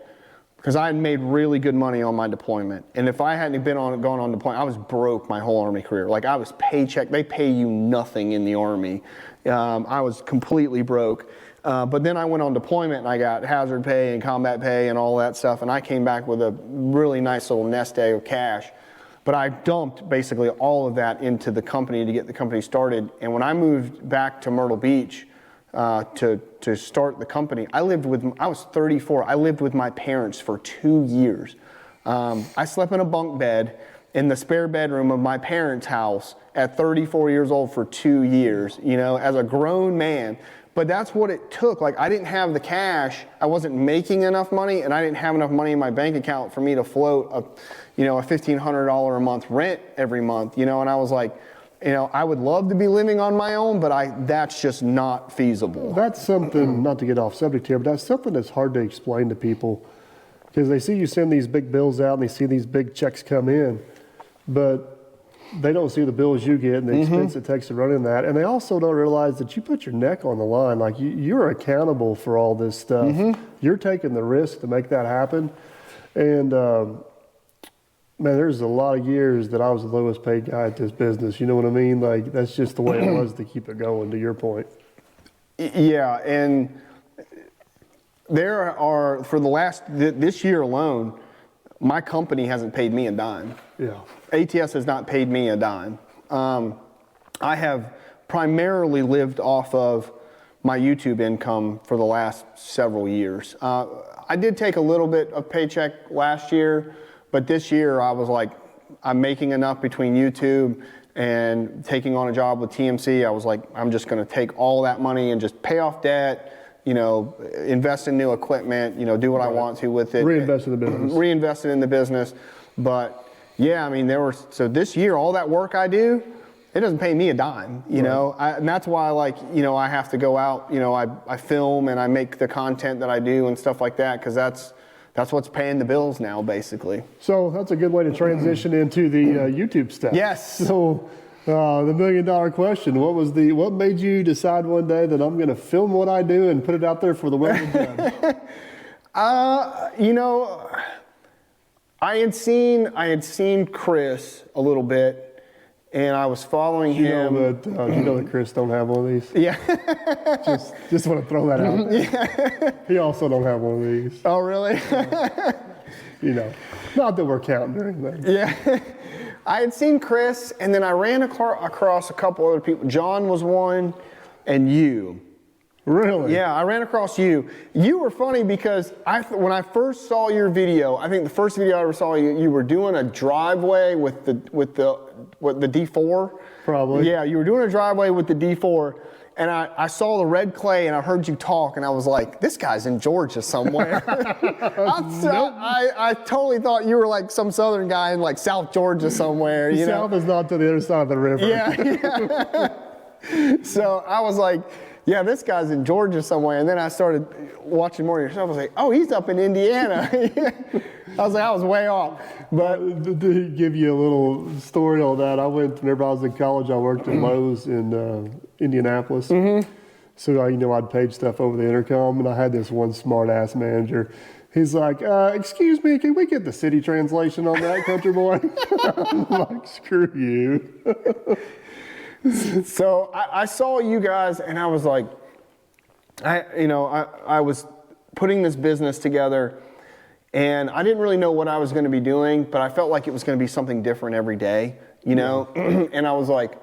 because I had made really good money on my deployment. And if I hadn't gone on deployment, I was broke my whole Army career. Like, I was paycheck. They pay you nothing in the Army. I was completely broke. But then I went on deployment and I got hazard pay and combat pay and all that stuff. And I came back with a really nice little nest egg of cash. But I dumped basically all of that into the company to get the company started. And when I moved back to Myrtle Beach to start the company, I was 34. I lived with my parents for 2 years. I slept in a bunk bed in the spare bedroom of my parents' house at 34 years old for 2 years, you know, as a grown man. But that's what it took. Like, I didn't have the cash. I wasn't making enough money, and I didn't have enough money in my bank account for me to float a $1,500 a month rent every month, you know. And I was like, you know, I would love to be living on my own, but that's just not feasible. That's something, not to get off subject here, but that's something that's hard to explain to people because they see you send these big bills out and they see these big checks come in, but they don't see the bills you get and the expense it takes to run in that. And they also don't realize that you put your neck on the line. Like, you're accountable for all this stuff. You're taking the risk to make that happen. And, man, there's a lot of years that I was the lowest paid guy at this business. You know what I mean? Like, that's just the way it was to keep it going, to your point. Yeah, and there are, for this year alone, my company hasn't paid me a dime. Yeah. ATS has not paid me a dime. I have primarily lived off of my YouTube income for the last several years. I did take a little bit of paycheck last year, but this year I was like, I'm making enough between YouTube and taking on a job with TMC. I was like, I'm just going to take all that money and just pay off debt, you know, invest in new equipment, you know, do what I want to with it. Reinvest in the business. Reinvest it in the business. But yeah, I mean, so this year, all that work I do, it doesn't pay me a dime, you know, and that's why, like, you know, I have to go out, you know, I film and I make the content that I do and stuff like that, because that's what's paying the bills now, basically. So that's a good way to transition into the YouTube stuff. Yes. So the $1 million question, what made you decide one day that I'm going to film what I do and put it out there for the world to judge? You know, I had seen Chris a little bit, and I was following him. You know that Chris don't have one of these? Yeah. just want to throw that out there. Yeah. He also don't have one of these. Oh, really? You know, not that we're counting or anything. Yeah. I had seen Chris, and then I ran across a couple other people. John was one, and you. Really? Yeah, I ran across you. You were funny because when I first saw your video, I think the first video I ever saw you were doing a driveway with the D4. Probably. Yeah, you were doing a driveway with the D4, and I saw the red clay, and I heard you talk, and I was like, this guy's in Georgia somewhere. I totally thought you were like some southern guy in like South Georgia somewhere. You know? South is not to the other side of the river. Yeah. So I was like, yeah, this guy's in Georgia somewhere. And then I started watching more of your stuff. I was like, oh, he's up in Indiana. I was way off. But to give you a little story on that, whenever I was in college, I worked at Lowe's in Indianapolis. So, I'd page stuff over the intercom, and I had this one smart-ass manager He's like, excuse me, can we get the city translation on that, country boy? I'm like, screw you. So I saw you guys, and I was like, I was putting this business together, and I didn't really know what I was going to be doing, but I felt like it was going to be something different every day, you know? And I was like,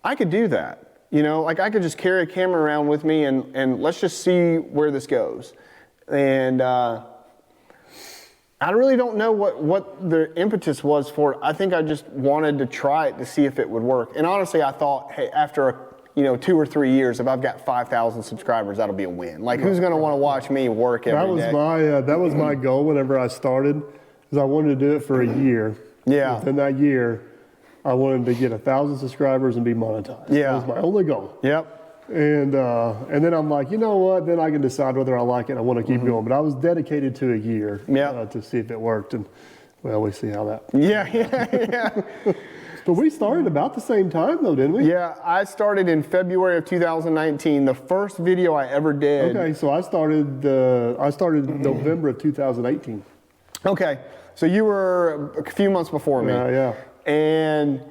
I could do that, you know? Like, I could just carry a camera around with me, and let's just see where this goes. And I really don't know what the impetus was for it. I think I just wanted to try it to see if it would work. And honestly, I thought, hey, after 2 or 3 years, if I've got 5,000 subscribers, that'll be a win. Like, who's going to want to watch me work every day? That was my goal whenever I started, is I wanted to do it for a year. Yeah. Within that year, I wanted to get 1,000 subscribers and be monetized. Yeah. That was my only goal. Yep. And then I'm like, you know what? Then I can decide whether I like it. I want to keep going. But I was dedicated to a year to see if it worked. And well, we see how that. Yeah. But we started about the same time, though, didn't we? Yeah, I started in February of 2019. The first video I ever did. Okay, so I started November of 2018. Okay, so you were a few months before me. Yeah. And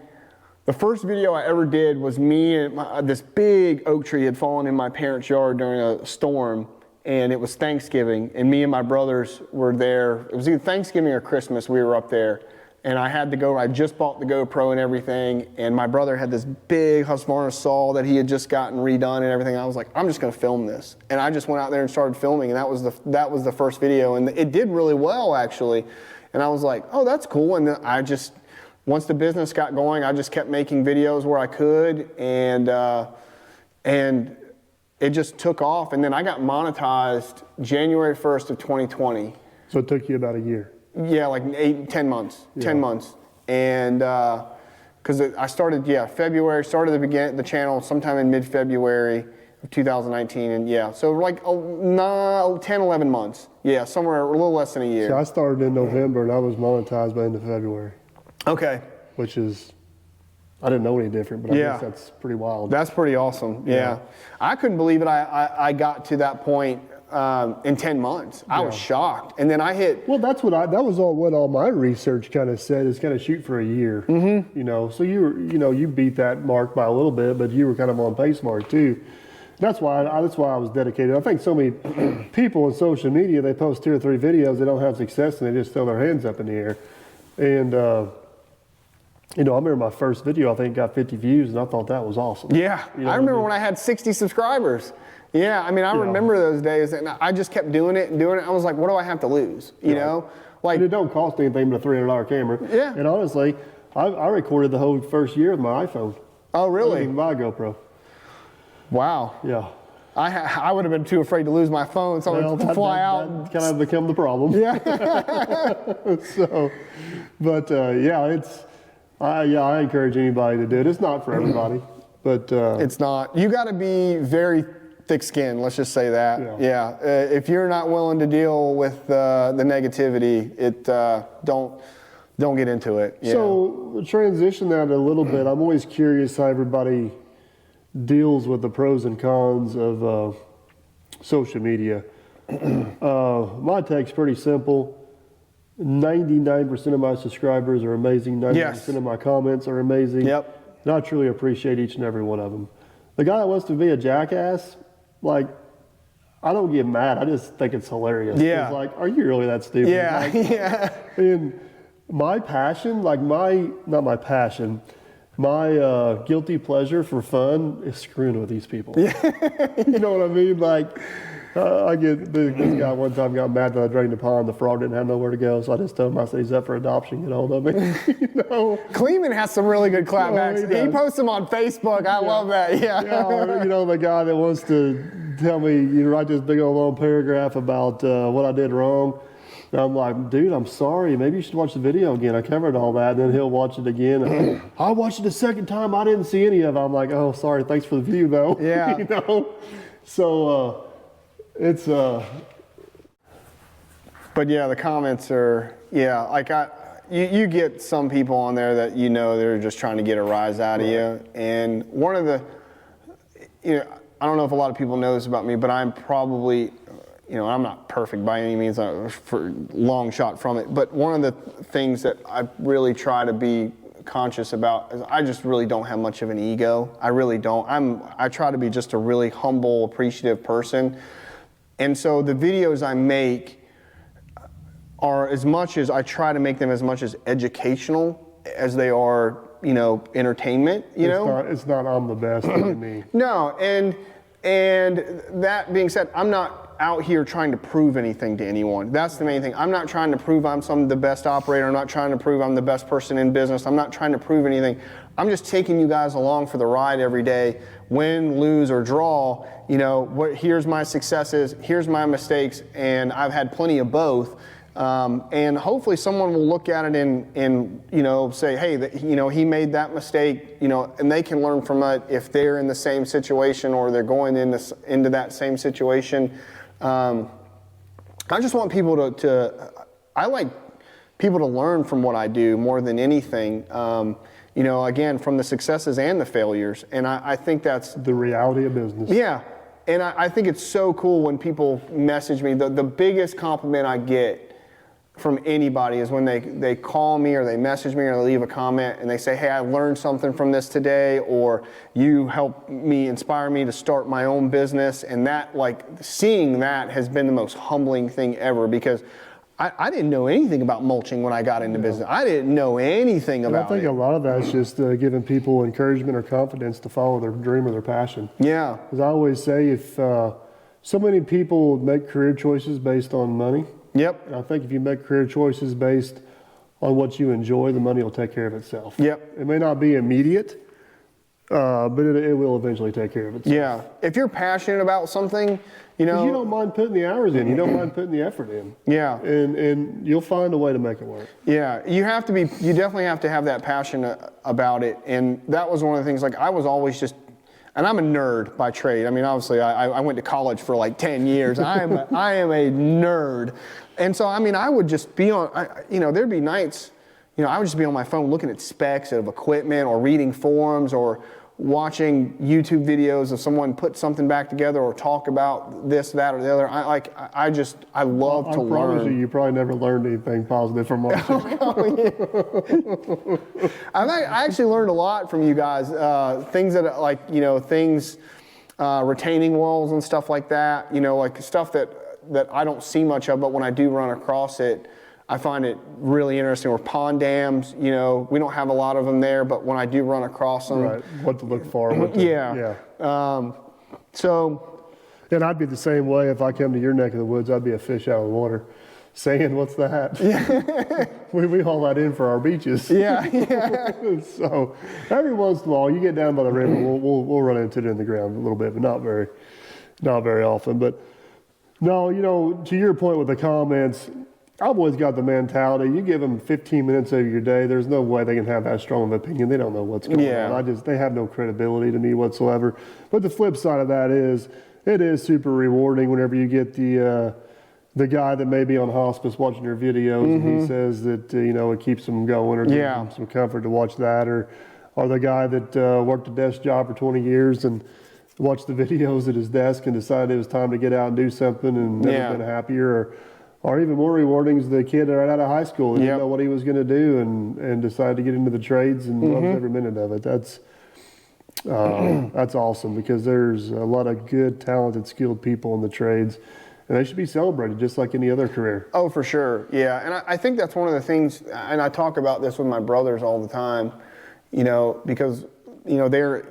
the first video I ever did was me and this big oak tree had fallen in my parents' yard during a storm, and it was Thanksgiving, and me and my brothers were there. It was either Thanksgiving or Christmas. We were up there, and I just bought the GoPro and everything, and my brother had this big Husqvarna saw that he had just gotten redone and everything. I was like, I'm just gonna film this, and I just went out there and started filming, and that was the first video, and it did really well actually, and I was like, oh, that's cool, and then once the business got going, I just kept making videos where I could, and it just took off. And then I got monetized January 1st of 2020. So it took you about a year. Yeah, like 10 months. Yeah. 10 months. And because I started, February, started the channel sometime in mid-February of 2019. And so like 10, 11 months. Yeah, somewhere a little less than a year. So I started in November, and I was monetized by the end of February. Okay. Which is, I didn't know any different, but I guess that's pretty wild. That's pretty awesome. Yeah. I couldn't believe it. I got to that point in 10 months. I was shocked. And then I hit. Well, that was all my research kind of said, is kind of shoot for a year. Mm-hmm. So you beat that mark by a little bit, but you were kind of on pace mark too. That's why I was dedicated. I think so many people on social media, they post 2 or 3 videos, they don't have success, and they just throw their hands up in the air. And I remember my first video, I think, got 50 views, and I thought that was awesome. Yeah, I remember when I had 60 subscribers. Yeah, I mean, I remember those days, and I just kept doing it. I was like, what do I have to lose? You know? Like, and it don't cost anything but a $300 camera. Yeah. And honestly, I recorded the whole first year with my iPhone. Oh, really? I didn't even buy a GoPro. Wow. Yeah. I would have been too afraid to lose my phone, so I would fly out. That kind of become the problem. Yeah. So, but I encourage anybody to do it. It's not for everybody, but it's not. You got to be very thick-skinned. Let's just say that. Yeah. If you're not willing to deal with the negativity, don't get into it. Yeah. So transition that a little bit. I'm always curious how everybody deals with the pros and cons of social media. My take's pretty simple. 99% of my subscribers are amazing. 90% of my comments are amazing. Yep. And I truly appreciate each and every one of them. The guy that wants to be a jackass, like, I don't get mad. I just think it's hilarious. Yeah. It's like, are you really that stupid? Yeah. Like, Yeah. And my passion, my guilty pleasure for fun is screwing with these people. Yeah. You know what I mean? Like, I get this guy one time got mad that I drained the pond. The frog didn't have nowhere to go, so I just told him, I said, he's up for adoption. Get hold of me. Kleeman has some really good clapbacks. Oh, he posts them on Facebook. I love that. Yeah. The guy that wants to tell me, write this big old long paragraph about what I did wrong. And I'm like, dude, I'm sorry. Maybe you should watch the video again. I covered all that. And then he'll watch it again. I watched it a second time. I didn't see any of it. I'm like, oh, sorry. Thanks for the view, though. Yeah. So it's. But yeah, the comments are, like you get some people on there that they're just trying to get a rise out of you. And one of the, I don't know if a lot of people know this about me, but I'm probably, you know, I'm not perfect by any means, for long shot from it, but one of the things that I really try to be conscious about is I just really don't have much of an ego. I really don't. I try to be just a really humble, appreciative person. And so the videos I make are, as much as I try to make them as much as educational as they are, you know, entertainment, It's not I'm the best, look at me. No, and that being said, I'm not out here trying to prove anything to anyone. That's the main thing. I'm not trying to prove I'm the best operator. I'm not trying to prove I'm the best person in business. I'm not trying to prove anything. I'm just taking you guys along for the ride every day. Win, lose, or draw, you know, here's my successes, here's my mistakes, and I've had plenty of both. And hopefully someone will look at it and you know, say, hey, you know, he made that mistake, you know, and they can learn from it if they're in the same situation or they're going into that same situation. I just want people I like people to learn from what I do more than anything, you know, again, from the successes and the failures. And I think that's the reality of business. Yeah. And I think it's so cool when people message me. The biggest compliment I get from anybody is when they call me or they message me or they leave a comment and they say, hey, I learned something from this today, or you helped me, inspire me to start my own business. And that, like, seeing that has been the most humbling thing ever, because I didn't know anything about mulching when I got into business. I didn't know anything about it. I think a lot of that's just giving people encouragement or confidence to follow their dream or their passion. Yeah. Because I always say, if so many people make career choices based on money. Yep. I think if you make career choices based on what you enjoy, the money will take care of itself. Yep. It may not be immediate, but it will eventually take care of itself. Yeah. If you're passionate about something, you know. You don't mind putting the hours in. You don't mind putting the effort in. Yeah. And you'll find a way to make it work. Yeah. You definitely have to have that passion about it. And that was one of the things, like, I was always just, and I'm a nerd by trade. I mean, obviously, I went to college for like 10 years. I am a nerd. And so, I mean, I would just be you know, there'd be nights, you know, I would just be on my phone looking at specs of equipment or reading forums or watching YouTube videos of someone put something back together or talk about this, that, or the other. I love to learn. I promise you probably never learned anything positive from Mark. I actually learned a lot from you guys. Things that, like, you know, retaining walls and stuff like that. You know, like stuff that I don't see much of, but when I do run across it, I find it really interesting. Or pond dams, you know, we don't have a lot of them there, but when I do run across them. Right, what to look for. Yeah. And I'd be the same way if I come to your neck of the woods. I'd be a fish out of the water, saying, what's that? Yeah. we haul that in for our beaches. Yeah. So every once in a while, you get down by the river, we'll run into it in the ground a little bit, but not very often. But no, you know, to your point with the comments, I've always got the mentality, you give them 15 minutes of your day, there's no way they can have that strong of an opinion. They don't know what's going on. They have no credibility to me whatsoever. But the flip side of that is, it is super rewarding whenever you get the guy that may be on hospice watching your videos, and he says that, you know, it keeps them going, or gives them some comfort to watch that, or the guy that worked a desk job for 20 years and watched the videos at his desk and decided it was time to get out and do something and never been happier, or even more rewarding is the kid right out of high school and didn't know what he was going to do and decided to get into the trades and loves every minute of it. That's awesome, because there's a lot of good, talented, skilled people in the trades, and they should be celebrated just like any other career. Oh, for sure. Yeah. And I think that's one of the things, and I talk about this with my brothers all the time, you know, because, you know, they're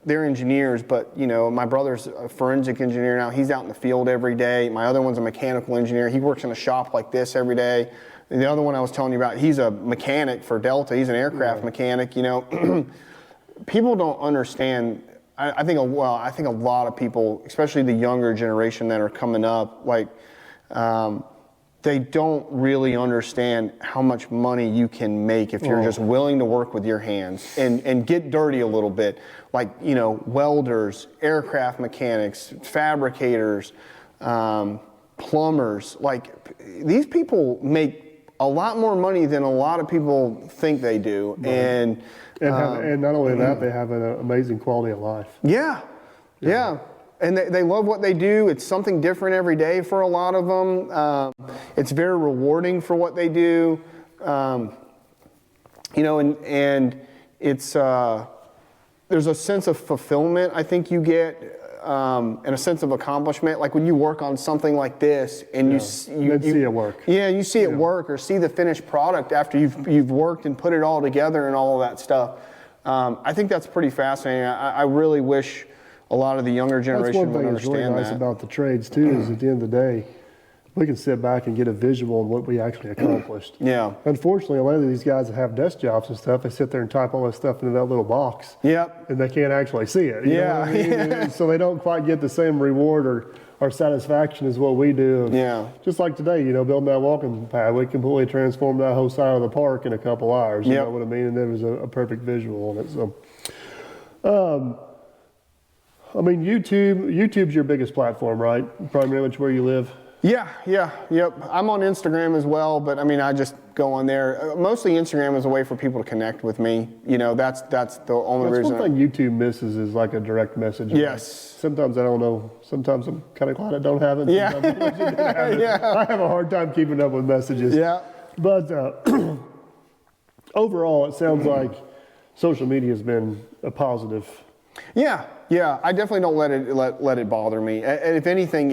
engineers, but, you know, my brother's a forensic engineer now. He's out in the field every day. My other one's a mechanical engineer. He works in a shop like this every day. And the other one I was telling you about, he's a mechanic for Delta. He's an aircraft mechanic, you know. People don't understand. I think a lot of people, especially the younger generation that are coming up, like, they don't really understand how much money you can make if you're just willing to work with your hands and get dirty a little bit. Like, you know, welders, aircraft mechanics, fabricators, plumbers. Like, these people make a lot more money than a lot of people think they do. Right. And not only that, they have an amazing quality of life. Yeah. And they love what they do. It's something different every day for a lot of them. It's very rewarding for what they do. You know, and it's there's a sense of fulfillment I think you get, and a sense of accomplishment. Like when you work on something like this, and you see it work. Yeah, you see it work, or see the finished product after you've worked and put it all together and all of that stuff. I think that's pretty fascinating. I really wish a lot of the younger generation would understand that. That's one thing that's really nice about the trades too, is at the end of the day, we can sit back and get a visual on what we actually accomplished. Yeah. Unfortunately, a lot of these guys that have desk jobs and stuff, they sit there and type all this stuff into that little box. Yep. And they can't actually see it. You know what I mean? And so they don't quite get the same reward or satisfaction as what we do. Yeah. Just like today, you know, building that walking pad, we completely transformed that whole side of the park in a couple hours. You know what I mean? And there was a perfect visual on it. So, I mean, YouTube's your biggest platform, right? Primarily where you live. Yep. I'm on Instagram as well, but I mean, I just go on there. Mostly Instagram is a way for people to connect with me. You know, that's the only reason. One thing YouTube misses is like a direct message. Yes. Sometimes I don't know. Sometimes I'm kind of glad I don't have it. Yeah. I have a hard time keeping up with messages. Yeah. But overall, it sounds like social media has been a positive. Yeah. I definitely don't let it bother me. And if anything,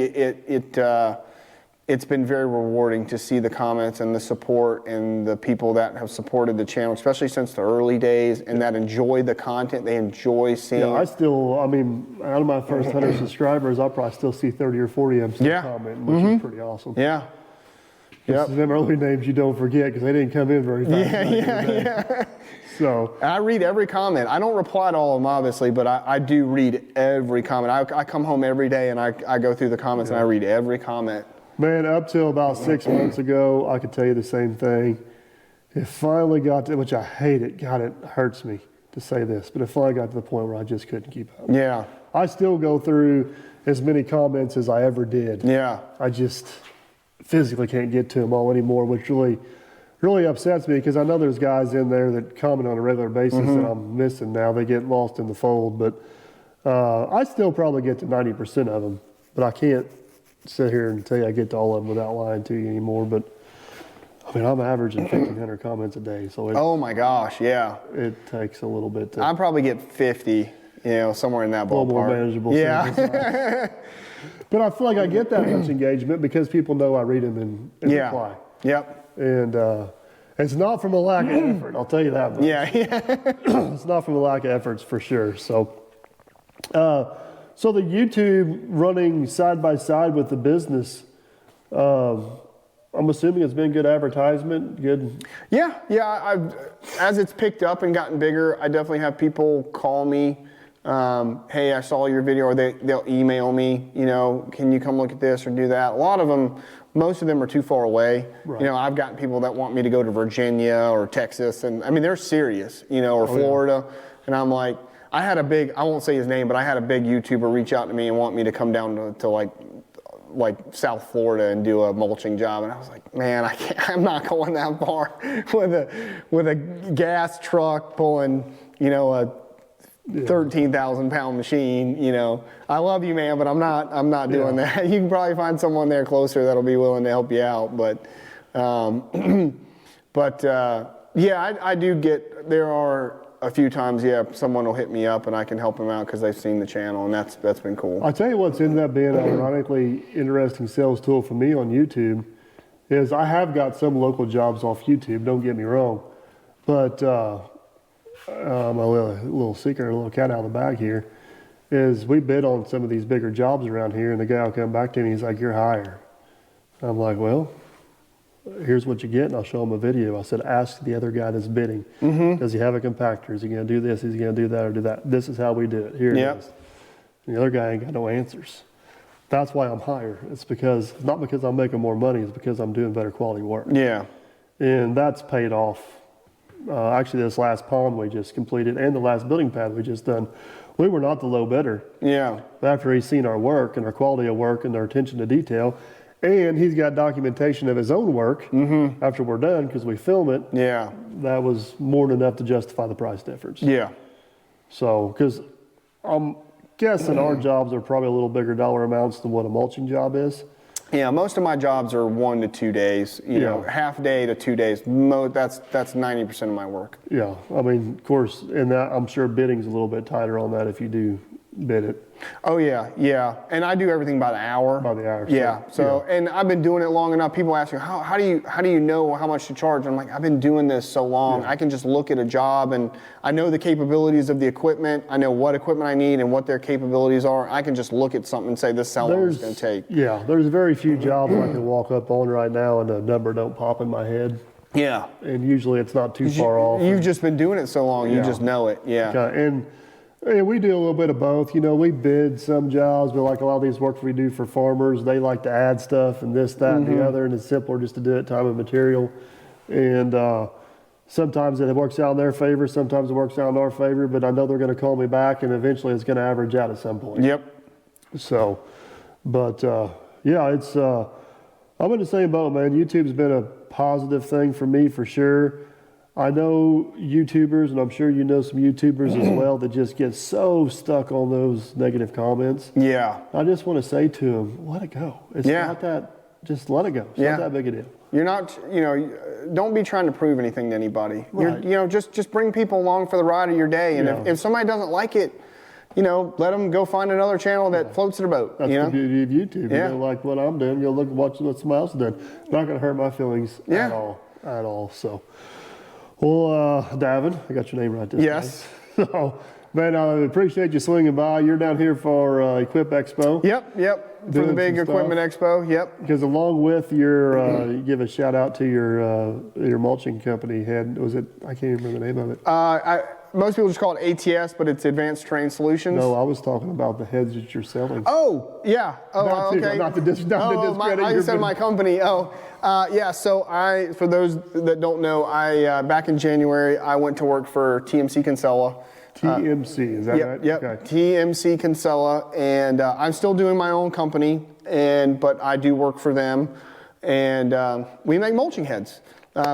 it's been very rewarding to see the comments and the support and the people that have supported the channel, especially since the early days, and that enjoy the content. They enjoy seeing. Yeah, I mean, out of my first 100 subscribers, I'll probably still see 30 or 40 of them commenting, which is pretty awesome. Yeah. This is them early names you don't forget because they didn't come in very fast. Yeah. So I read every comment. I don't reply to all of them, obviously, but I do read every comment. I come home every day and I go through the comments and I read every comment. Man, up till about 6 months ago, I could tell you the same thing. It finally got to, which I hate it. God, it hurts me to say this, but it finally got to the point where I just couldn't keep up. Yeah. I still go through as many comments as I ever did. Yeah. I just physically can't get to them all anymore, which really upsets me because I know there's guys in there that comment on a regular basis that I'm missing now. They get lost in the fold, but I still probably get to 90% of them, but I can't sit here and tell you I get to all of them without lying to you anymore. But I mean, I'm averaging 1,500 comments a day, so oh my gosh, yeah, it takes a little bit to. I probably get 50, somewhere in that ballpark. A little more manageable. Yeah. But I feel like I get that much engagement because people know I read them and reply. Yep. And it's not from a lack of effort, I'll tell you that much. Yeah. It's not from a lack of efforts for sure. So, so the YouTube running side by side with the business, I'm assuming it's been good advertisement, good. Yeah. As it's picked up and gotten bigger, I definitely have people call me. Hey, I saw your video, or they'll email me, can you come look at this or do that? A lot of them, most of them are too far away. Right. I've gotten people that want me to go to Virginia or Texas, and I mean, they're serious, or Florida. Yeah. And I'm like, I won't say his name, but I had a big YouTuber reach out to me and want me to come down to like South Florida and do a mulching job. And I was like, man, I'm not going that far with a gas truck pulling, a 13,000 pound machine, I love you, man, but I'm not doing that. You can probably find someone there closer that'll be willing to help you out. But, I do get, there are a few times, someone will hit me up and I can help them out because they've seen the channel, and that's been cool. I'll tell you what's ended up being an ironically interesting sales tool for me on YouTube is I have got some local jobs off YouTube, don't get me wrong, but, a little secret, a little cat out of the bag here, is we bid on some of these bigger jobs around here, and the guy will come back to me, he's like, you're higher. I'm like, well, here's what you get, and I'll show him a video. I said, ask the other guy that's bidding. Does he have a compactor? Is he going to do this? Is he going to do that or do that? This is how we do it. Here it is. And the other guy ain't got no answers. That's why I'm higher. It's not because I'm making more money, it's because I'm doing better quality work. Yeah. And that's paid off. Actually, this last pond we just completed and the last building pad we just done, we were not the low bidder. Yeah. But after he's seen our work and our quality of work and our attention to detail, and he's got documentation of his own work after we're done because we film it. Yeah. That was more than enough to justify the price difference. Yeah. So, because I'm guessing our jobs are probably a little bigger dollar amounts than what a mulching job is. Yeah, most of my jobs are 1 to 2 days. You know, half day to 2 days. That's 90% of my work. Yeah, I mean, of course, and that I'm sure bidding's a little bit tighter on that if you do bid it. Oh yeah, yeah, and I do everything by the hour. By the hour. Yeah. So, and I've been doing it long enough. People ask me, how do you know how much to charge? I'm like, I've been doing this so long. I can just look at a job and I know the capabilities of the equipment. I know what equipment I need and what their capabilities are. I can just look at something and say, this is how long it's going to take. Yeah, there's very few jobs I can walk up on right now and a number don't pop in my head. Yeah. And usually it's not too far off. You've just been doing it so long, you just know it. Yeah. Okay. And we do a little bit of both. You know, we bid some jobs, but like a lot of these work we do for farmers, they like to add stuff and this, that, and the other, and it's simpler just to do it time and material. And sometimes it works out in their favor, sometimes it works out in our favor, but I know they're going to call me back, and eventually it's going to average out at some point. Yep. So, but yeah, it's I'm in the same boat, man. YouTube's been a positive thing for me for sure. I know YouTubers, and I'm sure you know some YouTubers as well, that just get so stuck on those negative comments. Yeah. I just want to say to them, let it go. It's not that, just let it go. It's not that big a deal. You're not, you know, don't be trying to prove anything to anybody. Right. You know, just bring people along for the ride of your day. And if somebody doesn't like it, you know, let them go find another channel that floats their boat. That's the beauty of YouTube. Yeah. You don't like what I'm doing, you'll look watch what somebody else is doing. It's not going to hurt my feelings at all. So. Well, Davin, I got your name right this time. So, man, I appreciate you swinging by. You're down here for Equip Expo. Yep. For the big equipment expo. Yep. Because along with your, you give a shout out to your mulching company head. Was it? I can't even remember the name of it. Most people just call it ATS, but it's Advanced Terrain Solutions. No, I was talking about the heads that you're selling. Oh, yeah. Oh, okay. Not to discredit I said my company. Oh, yeah. So for those that don't know, back in January, I went to work for TMC Kinsella. TMC, is that right? Yep. Okay. TMC Kinsella, and I'm still doing my own company, but I do work for them, and we make mulching heads.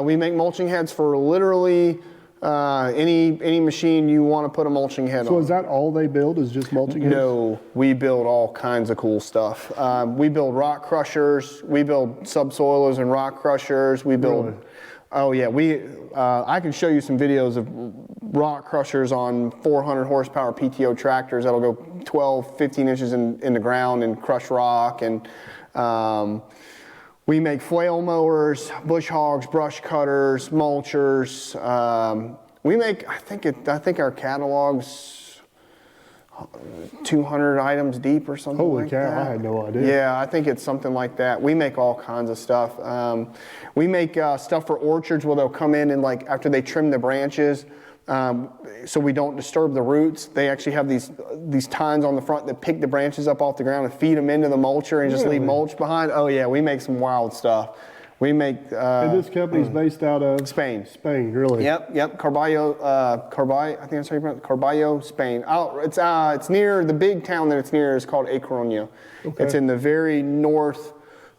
We make mulching heads for literally any machine you want to put a mulching head on. So is that all they build, is just mulching heads? No, we build all kinds of cool stuff. We build rock crushers. We build subsoilers and rock crushers. We build. Really? Oh yeah, I can show you some videos of rock crushers on 400 horsepower PTO tractors that'll go 12, 15 inches in the ground and crush rock. And we make flail mowers, bush hogs, brush cutters, mulchers. We make, I think our catalog's 200 items deep or something Holy like cow, that. I had no idea. Yeah, I think it's something like that. We make all kinds of stuff. We make stuff for orchards where they'll come in and like after they trim the branches, so we don't disturb the roots. They actually have these tines on the front that pick the branches up off the ground and feed them into the mulcher and just leave mulch behind. Oh yeah, we make some wild stuff. We make. And this company's based out of Spain. Spain, really. Yep. Carballo, I think that's how you pronounce it. Carballo, Spain. It's near the big town that it's near is called A Coruña. Okay. It's in the very north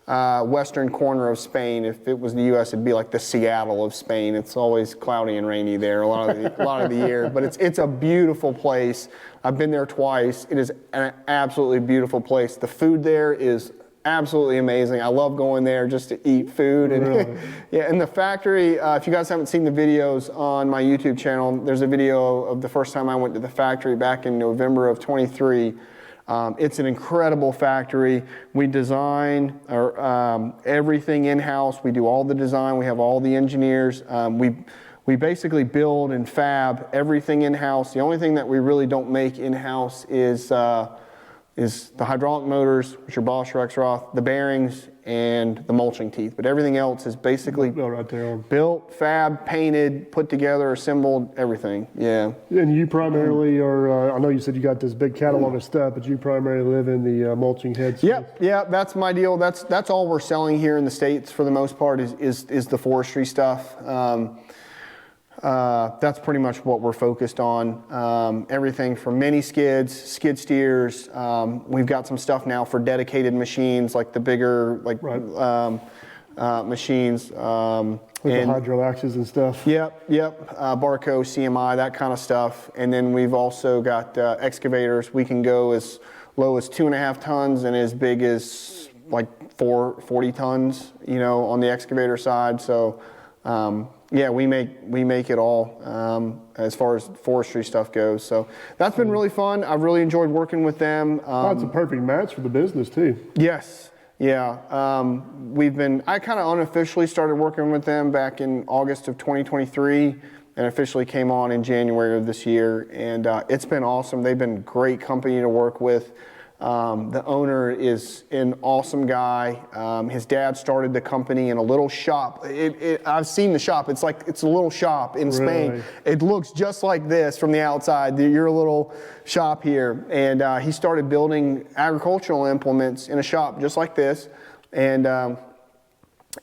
western corner of Spain. If it was the U.S., it'd be like the Seattle of Spain. It's always cloudy and rainy there a lot of the year, but it's a beautiful place. I've been there twice. It is an absolutely beautiful place. The food there is absolutely amazing. I love going there just to eat food. And really? Yeah, and the factory, if you guys haven't seen the videos on my YouTube channel, there's a video of the first time I went to the factory back in November of 23. It's an incredible factory. We design everything in-house. We do all the design. We have all the engineers. We basically build and fab everything in-house. The only thing that we really don't make in-house is the hydraulic motors, which are Bosch Rexroth, the bearings, and the mulching teeth. But everything else is basically built, fab, painted, put together, assembled, everything. Yeah. And you primarily are, I know you said you got this big catalog of stuff, but you primarily live in the mulching head space. Yep, yeah, that's my deal. That's all we're selling here in the States for the most part is the forestry stuff. That's pretty much what we're focused on. Everything from mini skids, skid steers. We've got some stuff now for dedicated machines, like the bigger machines. With And the hydro axes and stuff. Yep. Barco, CMI, that kind of stuff. And then we've also got excavators. We can go as low as 2.5 tons and as big as like 40 tons, you know, on the excavator side. So, yeah, we make it all as far as forestry stuff goes. So that's been really fun. I've really enjoyed working with them. That's a perfect match for the business too. Yes. Yeah, I kind of unofficially started working with them back in August of 2023 and officially came on in January of this year. And it's been awesome. They've been a great company to work with. The owner is an awesome guy. His dad started the company in a little shop. I've seen the shop. It's a little shop in Spain. Really? It looks just like this from the outside. Your little shop here. And he started building agricultural implements in a shop just like this.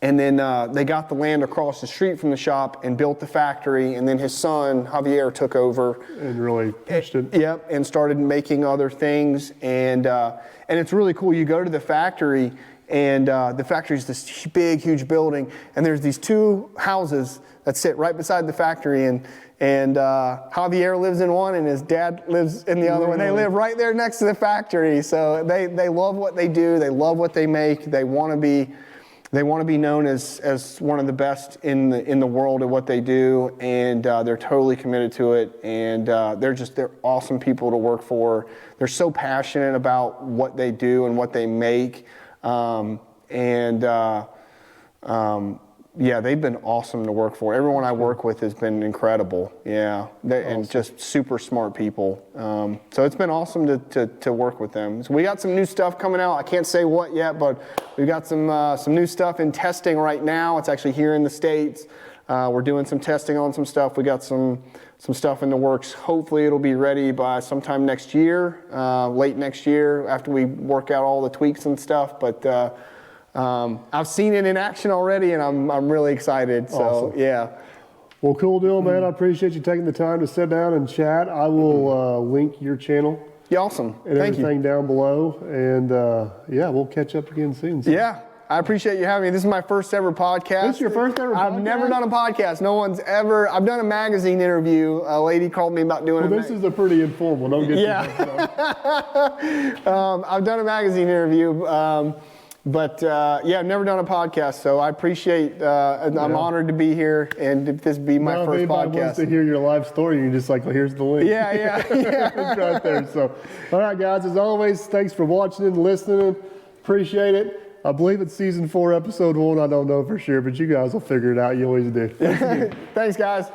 And then they got the land across the street from the shop and built the factory. And then his son, Javier, took over. And really pushed it. Yep, and started making other things. And it's really cool. You go to the factory, and the factory is this big, huge building. And there's these 2 houses that sit right beside the factory. And Javier lives in one, and his dad lives in the other one. They live right there next to the factory. So they love what they do. They love what they make. They want to be known as one of the best in the world at what they do, and they're totally committed to it. And they're awesome people to work for. They're so passionate about what they do and what they make, yeah, they've been awesome to work for. Everyone I work with has been incredible. Yeah, and just super smart people. So it's been awesome to work with them. So we got some new stuff coming out. I can't say what yet, but we've got some new stuff in testing right now. It's actually here in the States. We're doing some testing on some stuff. We got some stuff in the works. Hopefully it'll be ready by sometime next year, late next year, after we work out all the tweaks and stuff. But I've seen it in action already, and I'm really excited. So Awesome. yeah. Well, cool deal, man. I appreciate you taking the time to sit down and chat. I will link your channel Yeah, awesome. and Thank you. everything down below. And yeah, we'll catch up again soon. So. Yeah, I appreciate you having me. This is my first ever podcast. This is your first ever I've podcast? never done a podcast. No one's ever. I've done a magazine interview. A lady called me about doing Well, this is a pretty informal. Don't get Yeah. too much stuff. I've done a magazine interview, but yeah, I've never done a podcast. So I appreciate. I'm honored to be here, and if this be my Now, if first anybody wants to podcast. hear your life story, you're just like, well, here's the link. Yeah. It's right there. So, all right, guys, as always, thanks for watching and listening. Appreciate it. I believe it's season 4, episode 1. I don't know for sure, but you guys will figure it out. You always do. Thanks, guys.